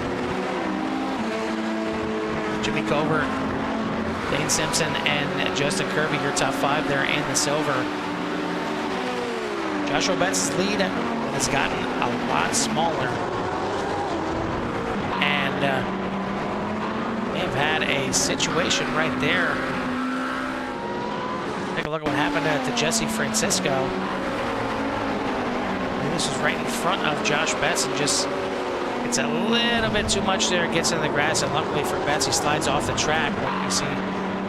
Jimmy Covert, Dane Simpson, and Justin Kirby, your top 5 there in the silver. Joshua Betts' lead has gotten a lot smaller, and they've had a situation right there. Take a look at what happened to Jesse Francisco. This was right in front of Josh Betts, and just it's a little bit too much there. Gets in the grass, and luckily for Betts, he slides off the track. But you see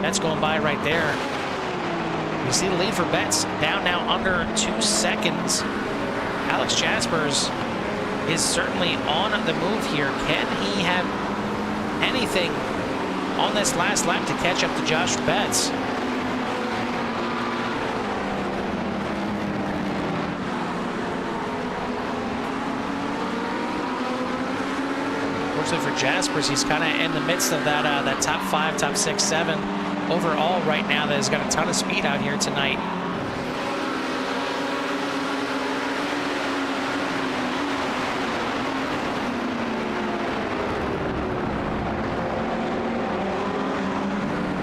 Betts going by right there. You see the lead for Betts down now under 2 seconds. Alex Jaspers is certainly on the move here. Can he have anything on this last lap to catch up to Josh Betts. Unfortunately for Jaspers, he's kind of in the midst of that top 5, top 6, 7 overall right now. That has got a ton of speed out here tonight.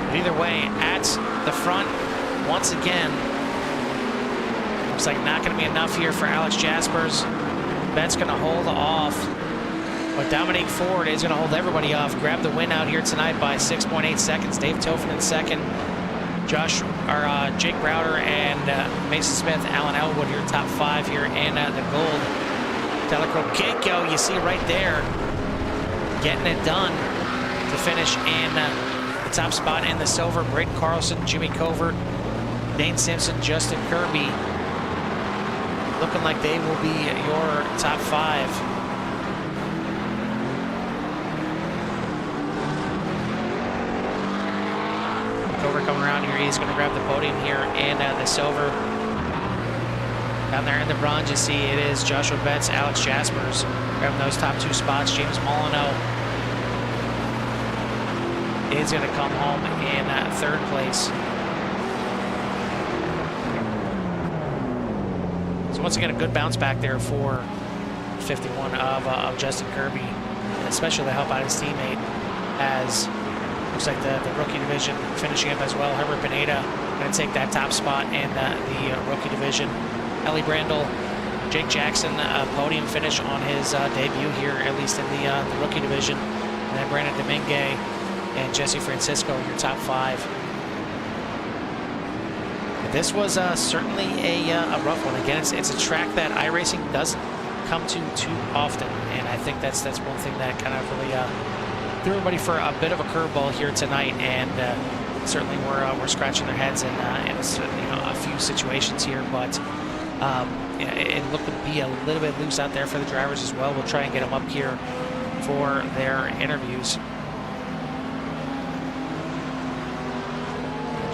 But either way, at the front once again, looks like not going to be enough here for Alex Jaspers. Betts going to hold off. But Dominique Ford is going to hold everybody off. Grab the win out here tonight by 6.8 seconds. Dave Tofen in second. Jake Browder and Mason Smith, Alan Elwood here, top 5 here in the gold. Delacour Keiko, you see right there, getting it done to finish in the top spot in the silver. Braden Carlson, Jimmy Covert, Dane Simpson, Justin Kirby, looking like they will be your top 5. Coming around here, he's going to grab the podium here and the silver. Down there in the bronze, you see it is Joshua Betts, Alex Jaspers grabbing those top 2 spots. James Molyneux is going to come home in 3rd place. So once again, a good bounce back there for 51 of Justin Kirby, especially to help out his teammate as looks like the rookie division finishing up as well. Herbert Pineda going to take that top spot in the rookie division. Ellie Brandel, Jake Jackson, podium finish on his debut here, at least in the rookie division. And then Brandon Domingue and Jesse Francisco, your top 5. But this was certainly a rough one. Again, it's a track that iRacing doesn't come to too often, and I think that's one thing that kind of really threw everybody for a bit of a curveball here tonight, and certainly we're scratching their heads in a few situations here, but it looked to be a little bit loose out there for the drivers as well. We'll try and get them up here for their interviews.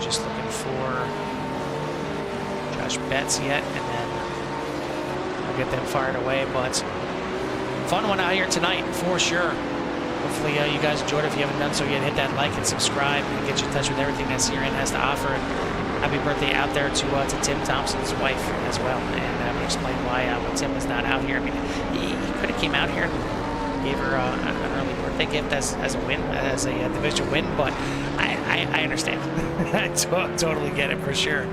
Just looking for Josh Betts yet, and then we'll get them fired away, but fun one out here tonight for sure. Hopefully you guys enjoyed it. If you haven't done so yet, hit that like and subscribe and get you in touch with everything that CRN has to offer. And happy birthday out there to Tim Thompson's wife as well. And we'll explain why when Tim was not out here. I mean, he could have came out here and gave her an early birthday gift as a win, as a division win, but I understand. I totally get it for sure.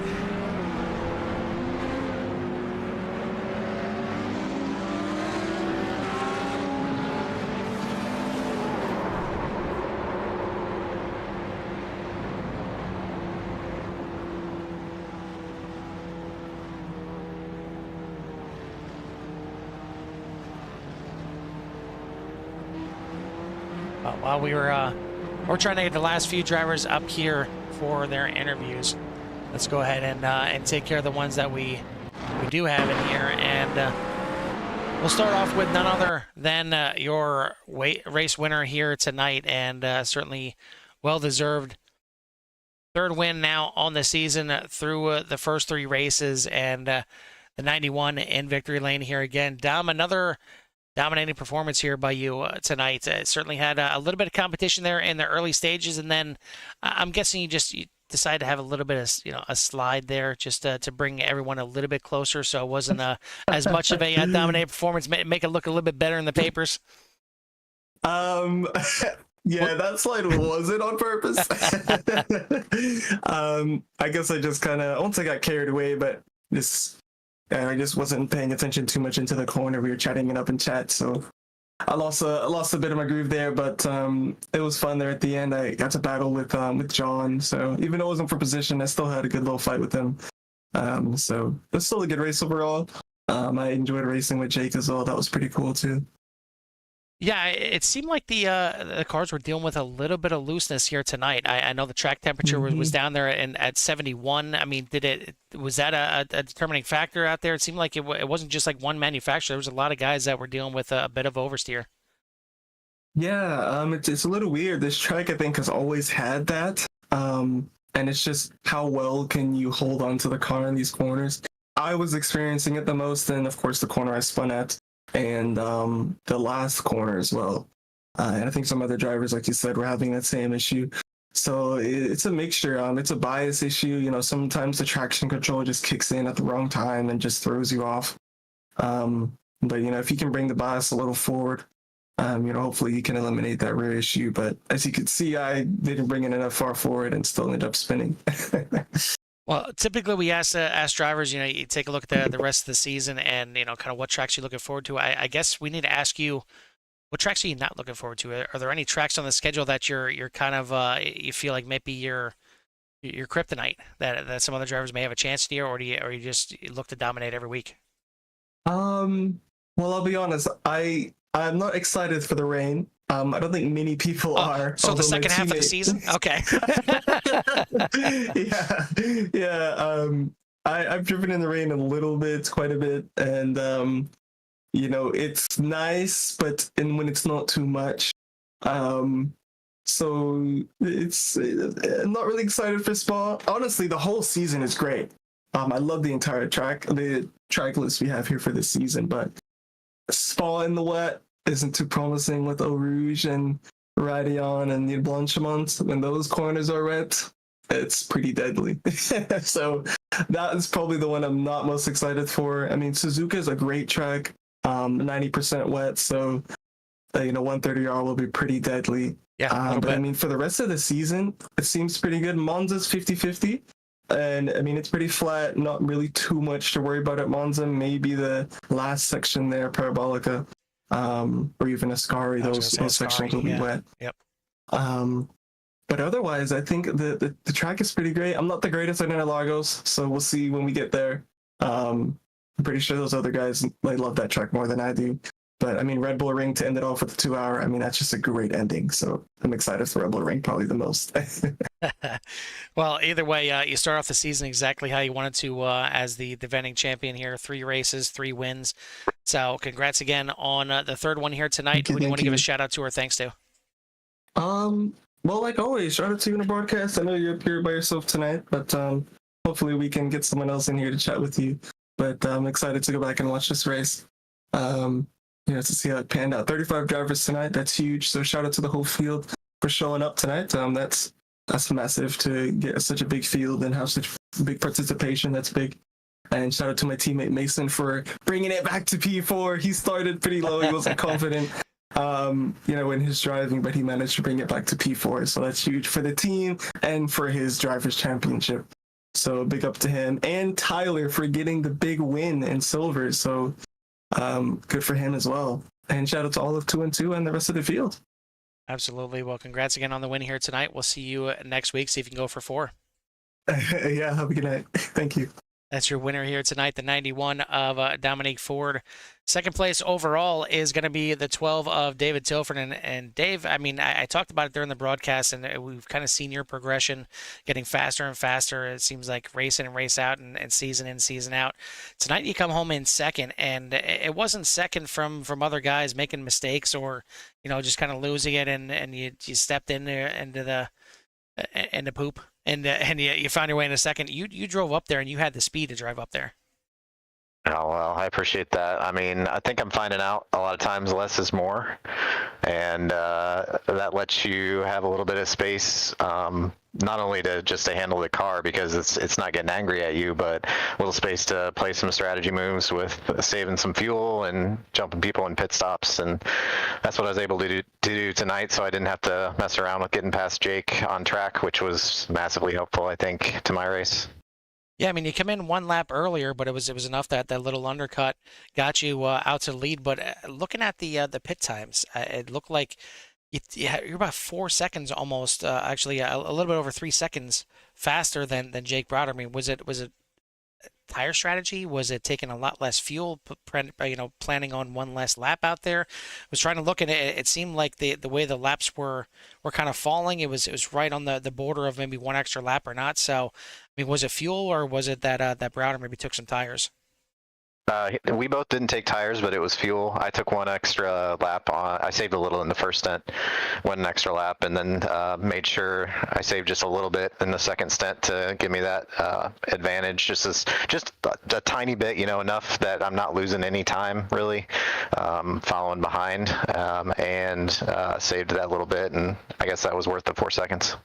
While we're trying to get the last few drivers up here for their interviews, let's go ahead and take care of the ones that we do have in here, and we'll start off with none other than your race winner here tonight, and certainly well-deserved 3rd win now on the season through the first 3 races, and the 91 in victory lane here again. Dom, another dominating performance here by you tonight. Certainly had a little bit of competition there in the early stages, and then I'm guessing you decided to have a little bit of a slide there just to bring everyone a little bit closer, so it wasn't as much of a dominating performance. Make it look a little bit better in the papers. Yeah, that slide wasn't on purpose. I guess I just kind of, once I got carried away, but I just wasn't paying attention too much into the corner. We were chatting it up in chat, so I lost a bit of my groove there. But it was fun there at the end. I got to battle with John, so even though it wasn't for position, I still had a good little fight with him. So it was still a good race overall. I enjoyed racing with Jake as well. That was pretty cool too. Yeah, it seemed like the cars were dealing with a little bit of looseness here tonight. I know the track temperature was down there at 71. I mean, was that a determining factor out there? It seemed like it wasn't just like one manufacturer. There was a lot of guys that were dealing with a bit of oversteer. Yeah, it's a little weird. This track, I think, has always had that. And it's just how well can you hold on to the car in these corners. I was experiencing it the most in, of course, the corner I spun at, and the last corner as well. And I think some other drivers, like you said, were having that same issue. So it's a mixture. It's a bias issue. You know, sometimes the traction control just kicks in at the wrong time and just throws you off. But you know, if you can bring the bias a little forward, you know, hopefully you can eliminate that rear issue. But as you can see, I didn't bring it enough far forward and still ended up spinning. Well, typically we ask drivers, you know, you take a look at the rest of the season and, you know, kind of what tracks you're looking forward to. I guess we need to ask you, what tracks are you not looking forward to? Are there any tracks on the schedule that you're kind of you feel like maybe your kryptonite that some other drivers may have a chance here, or do you just look to dominate every week? Well, I'll be honest. I'm not excited for the rain. I don't think many people are. So the second half of the season? Okay. Yeah, yeah. I've driven in the rain a little bit, quite a bit, and you know, it's nice, but when it's not too much. So it's I'm not really excited for Spa. Honestly, the whole season is great. I love the track list we have here for this season, but Spa in the wet isn't too promising with Eau Rouge and Raidillon and the Blanchimont. When those corners are wet, it's pretty deadly. So that is probably the one I'm not most excited for. I mean, Suzuka is a great track, 90% wet, so you know, 130R will be pretty deadly. Yeah, but I mean, for the rest of the season, it seems pretty good. Monza's 50-50. And I mean, it's pretty flat, not really too much to worry about at Monza. Maybe the last section there, Parabolica, or even Ascari, those sections will be wet. Yep. But otherwise, I think the track is pretty great. I'm not the greatest at Interlagos, so we'll see when we get there. I'm pretty sure those other guys love that track more than I do. But I mean, Red Bull Ring to end it off with a 2 hour. I mean, that's just a great ending. So I'm excited for Red Bull Ring probably the most. Well, either way, you start off the season exactly how you wanted to as the defending champion here. 3 races, 3 wins. So congrats again on the third one here tonight. Who do you want to give a shout out to or thanks to? Well, like always, shout out to you in the broadcast. I know you're up here by yourself tonight, but hopefully we can get someone else in here to chat with you. But I'm excited to go back and watch this race. You know, to see how it panned out. 35 drivers tonight. That's huge. So shout out to the whole field for showing up tonight. That's massive to get such a big field and have such big participation. That's big. And shout out to my teammate Mason for bringing it back to P4. He started pretty low. He wasn't confident, you know, in his driving, but he managed to bring it back to P4. So that's huge for the team and for his drivers' championship. So big up to him and Tyler for getting the big win in silver. So good for him as well. And shout out to all of 2 and 2 and the rest of the field. Absolutely. Well, congrats again on the win here tonight. We'll see you next week. See if you can go for 4. Yeah, have a good night. Thank you. That's your winner here tonight, the 91 of Dominique Ford. Second place overall is going to be the 12 of David Tilford. And Dave, I mean, I talked about it during the broadcast, and we've kind of seen your progression getting faster and faster. It seems like race in and race out and season in, season out. Tonight you come home in second, and it wasn't second from other guys making mistakes or, you know, just kind of losing it, and you stepped in there into the poop. And you found your way in a second. You drove up there and you had the speed to drive up there. Oh, well, I appreciate that. I mean, I think I'm finding out a lot of times less is more, and that lets you have a little bit of space, not only to handle the car because it's not getting angry at you, but a little space to play some strategy moves with saving some fuel and jumping people in pit stops, and that's what I was able to do tonight. So I didn't have to mess around with getting past Jake on track, which was massively helpful, I think, to my race. Yeah, I mean, you come in 1 lap earlier, but it was enough that little undercut got you out to the lead. But looking at the pit times, it looked like you're about 4 seconds almost, actually a little bit over 3 seconds faster than Jake Browder. I mean, was it tire strategy? Was it taking a lot less fuel, planning on 1 less lap out there? I was trying to look at it. It seemed like the way the laps were kind of falling. It was right on the border of maybe 1 extra lap or not. So, I mean, was it fuel or was it that Browder maybe took some tires? We both didn't take tires, but it was fuel. I took one extra lap on. I saved a little in the first stint, went an extra lap, and then made sure I saved just a little bit in the second stint to give me that advantage. Just a tiny bit, enough that I'm not losing any time really, following behind, and saved that little bit. And I guess that was worth the 4 seconds.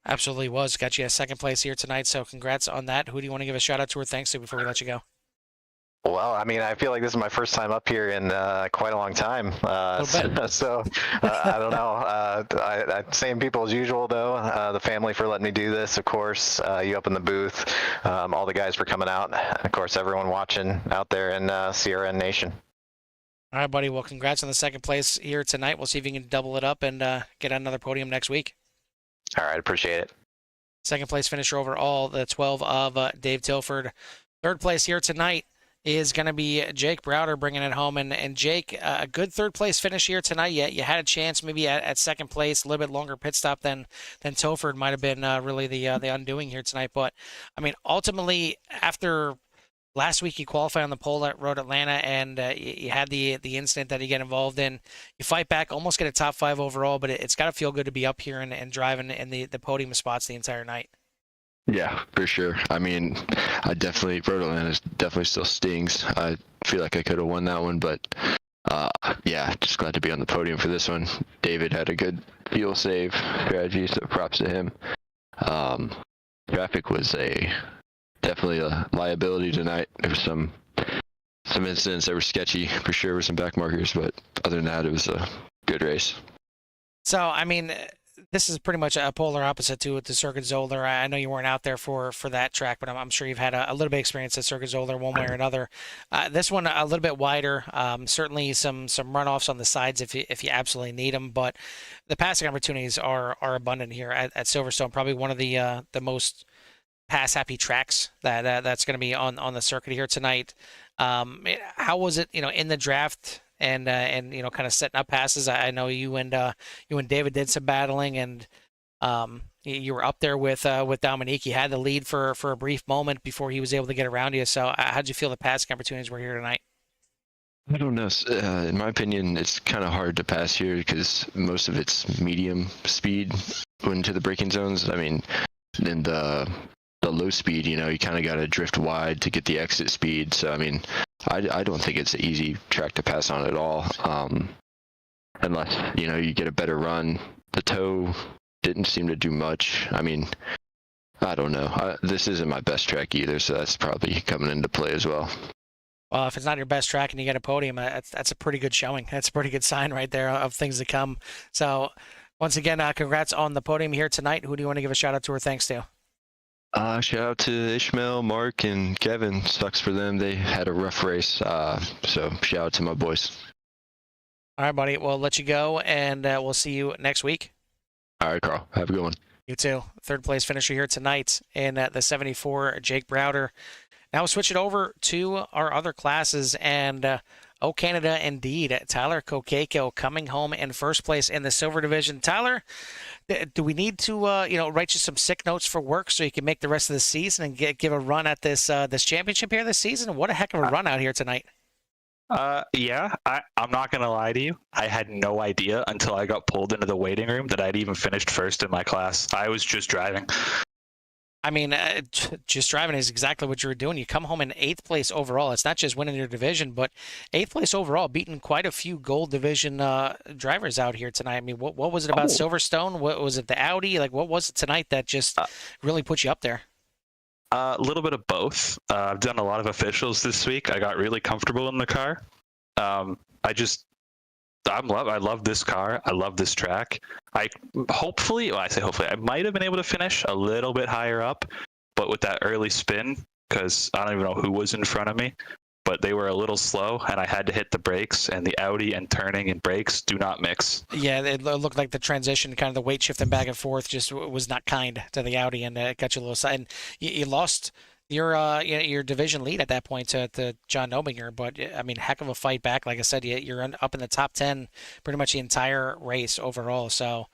Absolutely was. Got you a second place here tonight, so congrats on that. Who do you want to give a shout out to or thanks to before we let you go? Well, I mean, I feel like this is my first time up here in quite a long time. So I don't know. Same people as usual, though. The family for letting me do this, of course. You up in the booth. All the guys for coming out. Of course, everyone watching out there in CRN Nation. All right, buddy. Well, congrats on the second place here tonight. We'll see if you can double it up and get another podium next week. All right, appreciate it. Second place finisher overall, the 12 of Dave Tilford. Third place here tonight is going to be Jake Browder bringing it home. And Jake, a good third place finish here tonight. You had a chance maybe at second place, a little bit longer pit stop than Tilford might have been really the undoing here tonight. But, I mean, ultimately, after last week you qualified on the pole at Road Atlanta and you had the incident that you get involved in. You fight back, almost get a top 5 overall, but it's got to feel good to be up here and driving in the podium spots the entire night. Yeah, for sure. I mean, Road Atlanta definitely still stings. I feel like I could have won that one, but yeah, just glad to be on the podium for this one. David had a good fuel save strategy, so props to him. Traffic was definitely a liability tonight. There were some incidents that were sketchy for sure with some back markers, but other than that, it was a good race. So, I mean, this is pretty much a polar opposite to Circuit Zoller. I know you weren't out there for that track, but I'm sure you've had a little bit of experience at Circuit Zoller one way or another. This one a little bit wider. Certainly some runoffs on the sides if you absolutely need them, but the passing opportunities are abundant here at Silverstone. Probably one of the most pass happy tracks that's going to be on the circuit here tonight. How was it, in the draft? And kind of setting up passes. I know you and David did some battling, and you were up there with Dominique. You had the lead for a brief moment before he was able to get around you. So how'd you feel the passing opportunities were here tonight? I don't know. In my opinion, it's kind of hard to pass here because most of it's medium speed into the braking zones. I mean, in the low speed, you kind of got to drift wide to get the exit speed. So I mean, I don't think it's an easy track to pass on at all, unless you get a better run. The toe didn't seem to do much. I mean, I don't know. This isn't my best track either, so that's probably coming into play as well. Well, if it's not your best track and you get a podium, that's a pretty good showing. That's a pretty good sign right there of things to come. So once again, congrats on the podium here tonight. Who do you want to give a shout out to or thanks to? Shout out to Ishmael, Mark, and Kevin. Sucks for them. They had a rough race. So shout out to my boys. All right, buddy. We'll let you go, and we'll see you next week. All right, Carl. Have a good one. You too. Third place finisher here tonight in the 74, Jake Browder. Now we'll switch it over to our other classes, and Oh Canada indeed. Tyler Kokeko coming home in first place in the silver division. Tyler, do we need to write you some sick notes for work so you can make the rest of the season and give a run at this championship here this season? What a heck of a run out here tonight. Yeah, I'm not going to lie to you. I had no idea until I got pulled into the waiting room that I'd even finished first in my class. I was just driving. I mean, just driving is exactly what you were doing. You come home in 8th place overall. It's not just winning your division, but 8th place overall, beating quite a few gold division drivers out here tonight. I mean, what was it about Silverstone? What was it, the Audi? Like, what was it tonight that just really put you up there? A little bit of both. I've done a lot of officials this week. I got really comfortable in the car. I love this car. I love this track. I might have been able to finish a little bit higher up, but with that early spin, because I don't even know who was in front of me, but they were a little slow, and I had to hit the brakes, and the Audi and turning and brakes do not mix. Yeah, it looked like the transition, kind of the weight shifting back and forth, just was not kind to the Audi, and it got you a little side. And you lost your division lead at that point to John Nobinger, but I mean, heck of a fight back. Like I said, you're up in the top 10 pretty much the entire race overall. So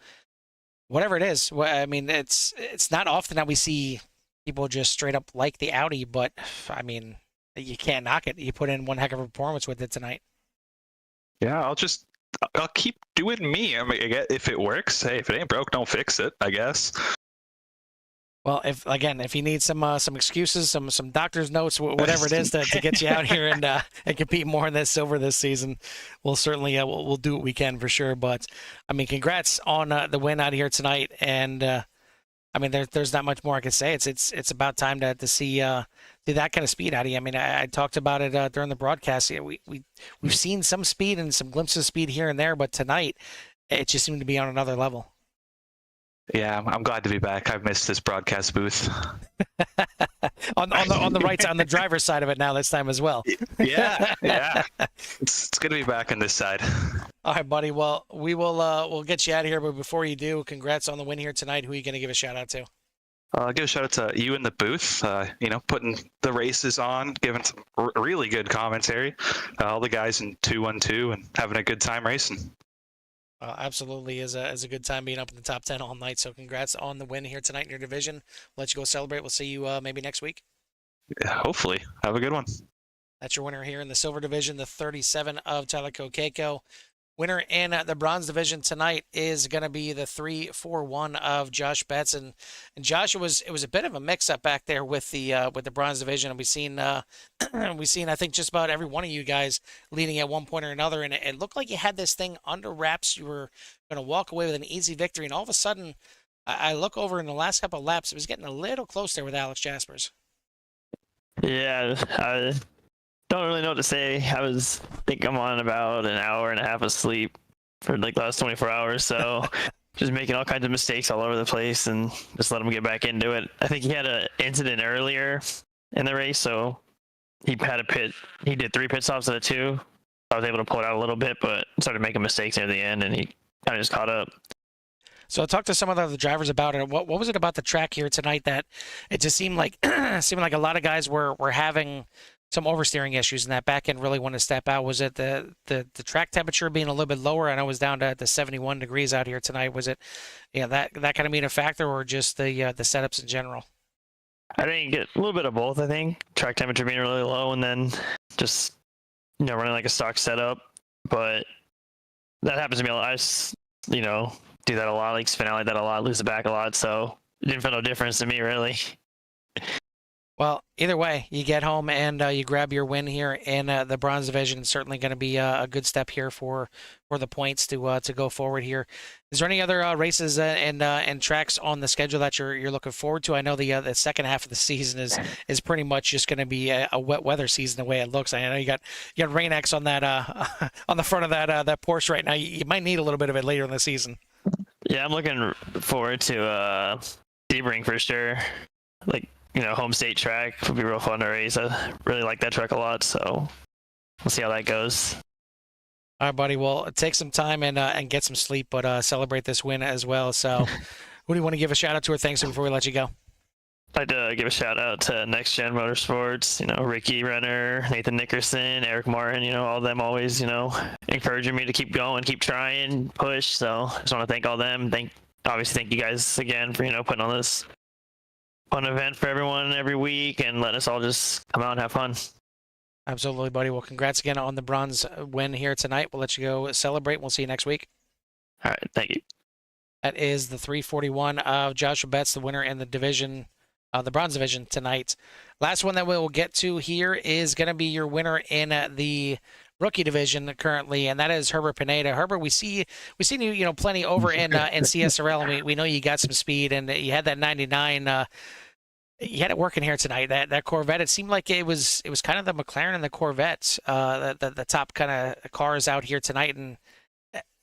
whatever it is, I mean, it's not often that we see people just straight up like the Audi, but I mean, You can't knock it. You put in one heck of a performance with it tonight. Yeah, I'll keep doing me. I mean, if it works, hey, if it ain't broke, don't fix it, I guess. Well, if you need some excuses, some doctor's notes, whatever it is to get you out here and compete more in this silver this season, we'll certainly we'll do what we can for sure. But I mean, congrats on the win out here tonight, and I mean, there's not much more I can say. It's about time to see that kind of speed out of you. I mean, I talked about it during the broadcast. We've seen some speed and some glimpses of speed here and there, but tonight it just seemed to be on another level. Yeah, I'm glad to be back. I've missed this broadcast booth. on the right side, on the driver's side of it now this time as well. Yeah. It's good to be back on this side. All right, buddy. Well, we'll get you out of here, but before you do, congrats on the win here tonight. Who are you going to give a shout out to? I'll give a shout out to you in the booth, putting the races on, giving some really good commentary. All the guys in 212 and having a good time racing. Absolutely is a good time being up in the top 10 all night. So congrats on the win here tonight in your division. We'll let you go celebrate. We'll see you maybe next week. Yeah, hopefully. Have a good one. That's your winner here in the silver division, the 37 of Tyler Kokeko. Winner in the bronze division tonight is going to be the 341 of Josh Betts, and Josh, it was a bit of a mix-up back there with the bronze division, and we've seen I think just about every one of you guys leading at one point or another, and it looked like you had this thing under wraps. You were going to walk away with an easy victory, and all of a sudden, I look over in the last couple of laps, it was getting a little close there with Alex Jaspers. Yeah, I don't really know what to say. think I'm on about an hour and a half of sleep for like the last 24 hours. So just making all kinds of mistakes all over the place and just let him get back into it. I think he had an incident earlier in the race. So he had a pit. He did 3 pit stops out of 2. I was able to pull it out a little bit, but started making mistakes near the end and he kind of just caught up. So I talked to some of the other drivers about it. What was it about the track here tonight that it just seemed like a lot of guys were having some oversteering issues, and that back end really wanted to step out? Was it the track temperature being a little bit lower? I know it was down to 71 degrees out here tonight. Was it, that kind of being a factor, or just the setups in general? I think a little bit of both. I think track temperature being really low, and then just running like a stock setup. But that happens to me a lot. I do that a lot, like spin out like that a lot, lose the back a lot. So it didn't feel no difference to me really. Well, either way, you get home and you grab your win here in the bronze division. It's certainly going to be a good step here for the points to go forward here. Is there any other races and tracks on the schedule that you're looking forward to? I know the second half of the season is pretty much just going to be a wet weather season the way it looks. I know you got Rain X on that on the front of that Porsche right now. You might need a little bit of it later in the season. Yeah, I'm looking forward to Sebring for sure. Like, home state track would be real fun to race. I really like that track a lot, so we'll see how that goes. All right, buddy. Well, take some time and get some sleep, but celebrate this win as well. So who do you want to give a shout out to or thanks to before we let you go? I'd like to give a shout out to Next Gen Motorsports, Ricky Renner, Nathan Nickerson, Eric Martin, all of them always, encouraging me to keep going, keep trying, push. So I just want to thank all them. Obviously thank you guys again for, putting on this fun event for everyone every week and letting us all just come out and have fun. Absolutely, buddy. Well, congrats again on the bronze win here tonight. We'll let you go celebrate. We'll see you next week. All right. Thank you. That is the 341 of Joshua Betts, the winner in the division, the bronze division tonight. Last one that we'll get to here is going to be your winner in the rookie division currently, and that is Herbert Pineda. Herbert, we seen you, plenty over in CSRL, and we know you got some speed, and you had that 99. You had it working here tonight. That Corvette, it seemed like it was kind of the McLaren and the Corvette, the top kind of cars out here tonight, and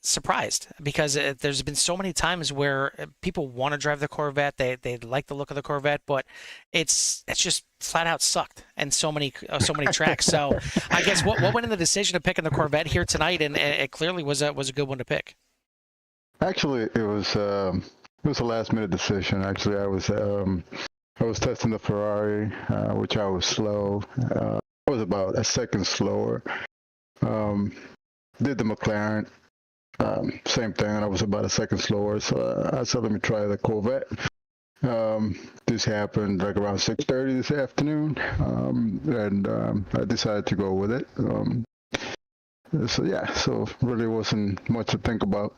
surprised because there's been so many times where people want to drive the Corvette, they like the look of the Corvette, but it's just flat out sucked and so many tracks. So I guess what went in the decision of picking the Corvette here tonight, and it clearly was a good one to pick. Actually, it was a last minute decision. Actually, I was testing the Ferrari, which I was slow. I was about a second slower. Did the McLaren. Same thing, and I was about a second slower, so I said let me try the Corvette. This happened like around 6:30 this afternoon, and I decided to go with it. So really wasn't much to think about.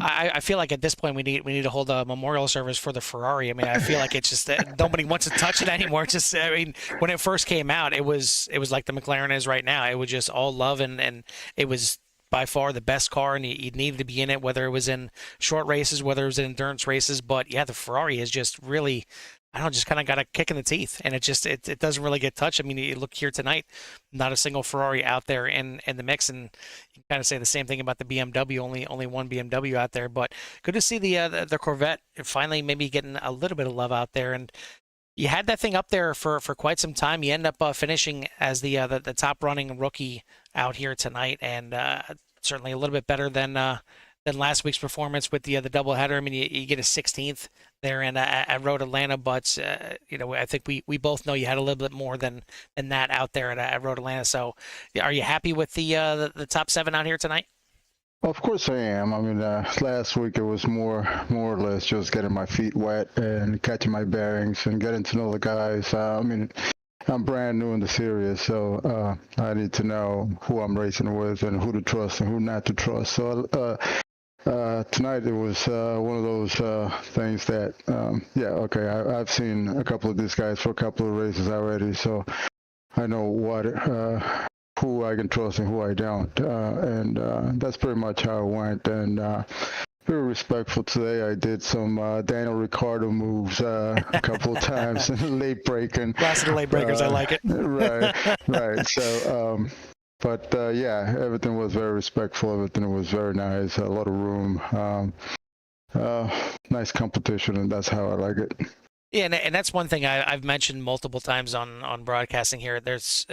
I feel like at this point we need to hold a memorial service for the Ferrari. I mean, I feel like it's just that nobody wants to touch it anymore. It's just, I mean, when it first came out, it was like the McLaren is right now. It was just all love, and it was by far the best car, and you needed to be in it, whether it was in short races, whether it was in endurance races. But yeah, the Ferrari is just really, I don't know, just kind of got a kick in the teeth, and it doesn't really get touched. I mean, you look here tonight, not a single Ferrari out there in the mix, and you can kind of say the same thing about the BMW. Only one BMW out there, but good to see the Corvette finally maybe getting a little bit of love out there. And you had that thing up there for quite some time. You end up finishing as the top running rookie out here tonight, and certainly a little bit better than last week's performance with the doubleheader. I mean, you get a 16th there at Road Atlanta, but I think we both know you had a little bit more than that out there at Road Atlanta. So, are you happy with the top 7 out here tonight? Of course I am. I mean, last week it was more or less just getting my feet wet and catching my bearings and getting to know the guys. I mean, I'm brand new in the series, so I need to know who I'm racing with and who to trust and who not to trust. So tonight it was one of those things that, I've seen a couple of these guys for a couple of races already, so I know who I can trust and who I don't, and that's pretty much how it went. And very respectful today. I did some Daniel Ricciardo moves a couple of times, late breaking. Last of the late breakers, I like it. Right. So, everything was very respectful. Everything was very nice. A lot of room. Nice competition, and that's how I like it. Yeah, and that's one thing I've mentioned multiple times on broadcasting here. There's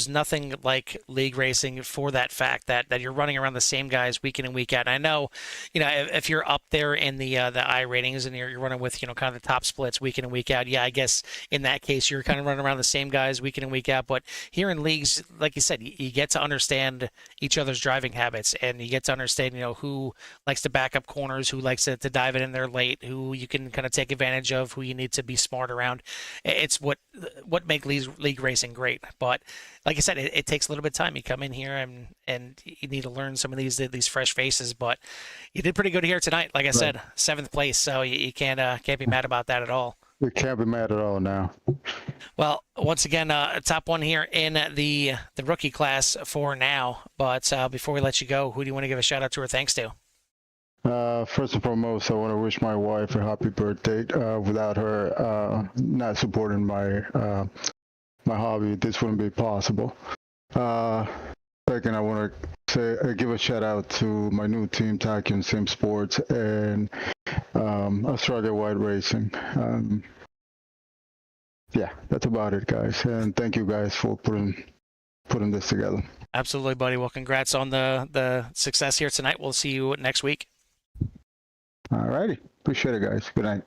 nothing like league racing for that fact that you're running around the same guys week in and week out. And I know, if you're up there in the I ratings and you're running with kind of the top splits week in and week out, yeah, I guess in that case you're kind of running around the same guys week in and week out. But here in leagues, like you said, you get to understand each other's driving habits, and you get to understand who likes to back up corners, who likes to dive it in there late, who you can kind of take advantage of, who you need to be smart around. It's what makes league racing great. But like I said, it takes a little bit of time. You come in here and you need to learn some of these fresh faces. But you did pretty good here tonight. Like I said, 7th place, so you can't be mad about that at all. We can't be mad at all now. Well, once again, top 1 here in the rookie class for now. But before we let you go, who do you want to give a shout out to or thanks to? First and foremost, I want to wish my wife a happy birthday. Without her not supporting my hobby, this wouldn't be possible. Second, I want to give a shout out to my new team, Tachyon Sim Sports, and Australia Wide Racing. That's about it, guys. And thank you guys for putting this together. Absolutely, buddy. Well, congrats on the success here tonight. We'll see you next week. All righty. Appreciate it, guys. Good night.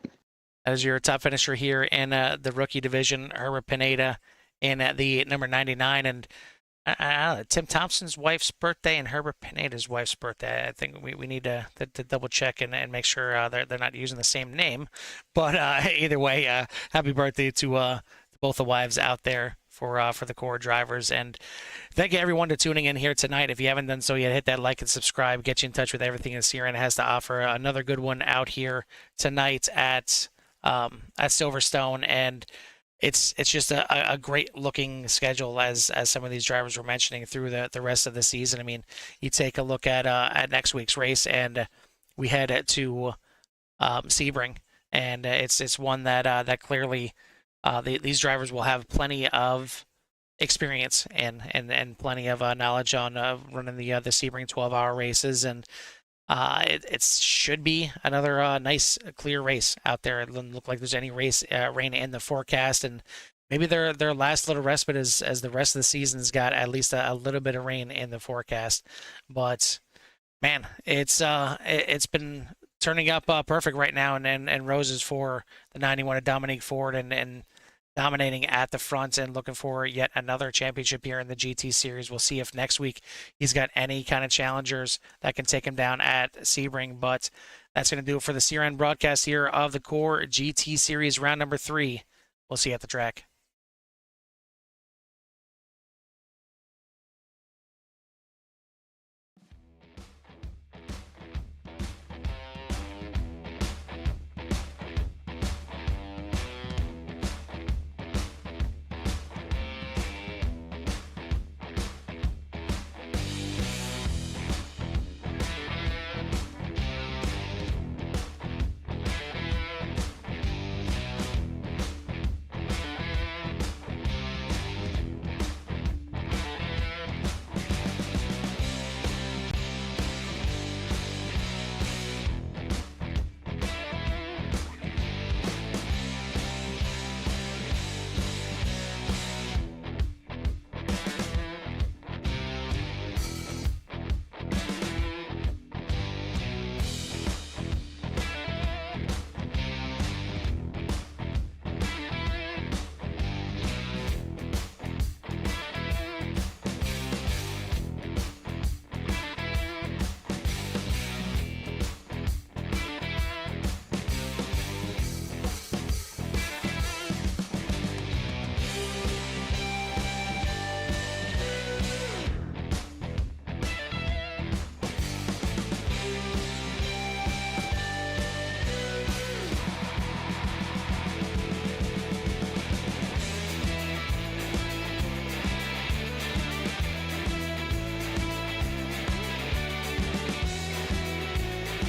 As your top finisher here in the rookie division, Herbert Pineda in the number 99. And Tim Thompson's wife's birthday and Herbert Pineda's wife's birthday. I think we need to double check and make sure they're not using the same name. But either way, happy birthday to both the wives out there for the core drivers. And thank you everyone to tuning in here tonight. If you haven't done so yet, hit that like and subscribe, get you in touch with everything that CRN has to offer. Another good one out here tonight at Silverstone, and it's just a great looking schedule as some of these drivers were mentioning through the rest of the season. I mean, you take a look at next week's race, and we head to Sebring, and it's one that clearly these drivers will have plenty of experience and plenty of knowledge on running the Sebring 12-hour races, and it should be another nice clear race out there. It doesn't look like there's any rain in the forecast, and maybe their last little respite as the rest of the season's got at least a little bit of rain in the forecast. But man, it's been turning up perfect right now, and roses for the 91 of Dominique Ford and dominating at the front and looking for yet another championship here in the GT Series. We'll see if next week he's got any kind of challengers that can take him down at Sebring, but That's going to do it for the CRN broadcast here of the Core GT Series round number 3. We'll see you at the track.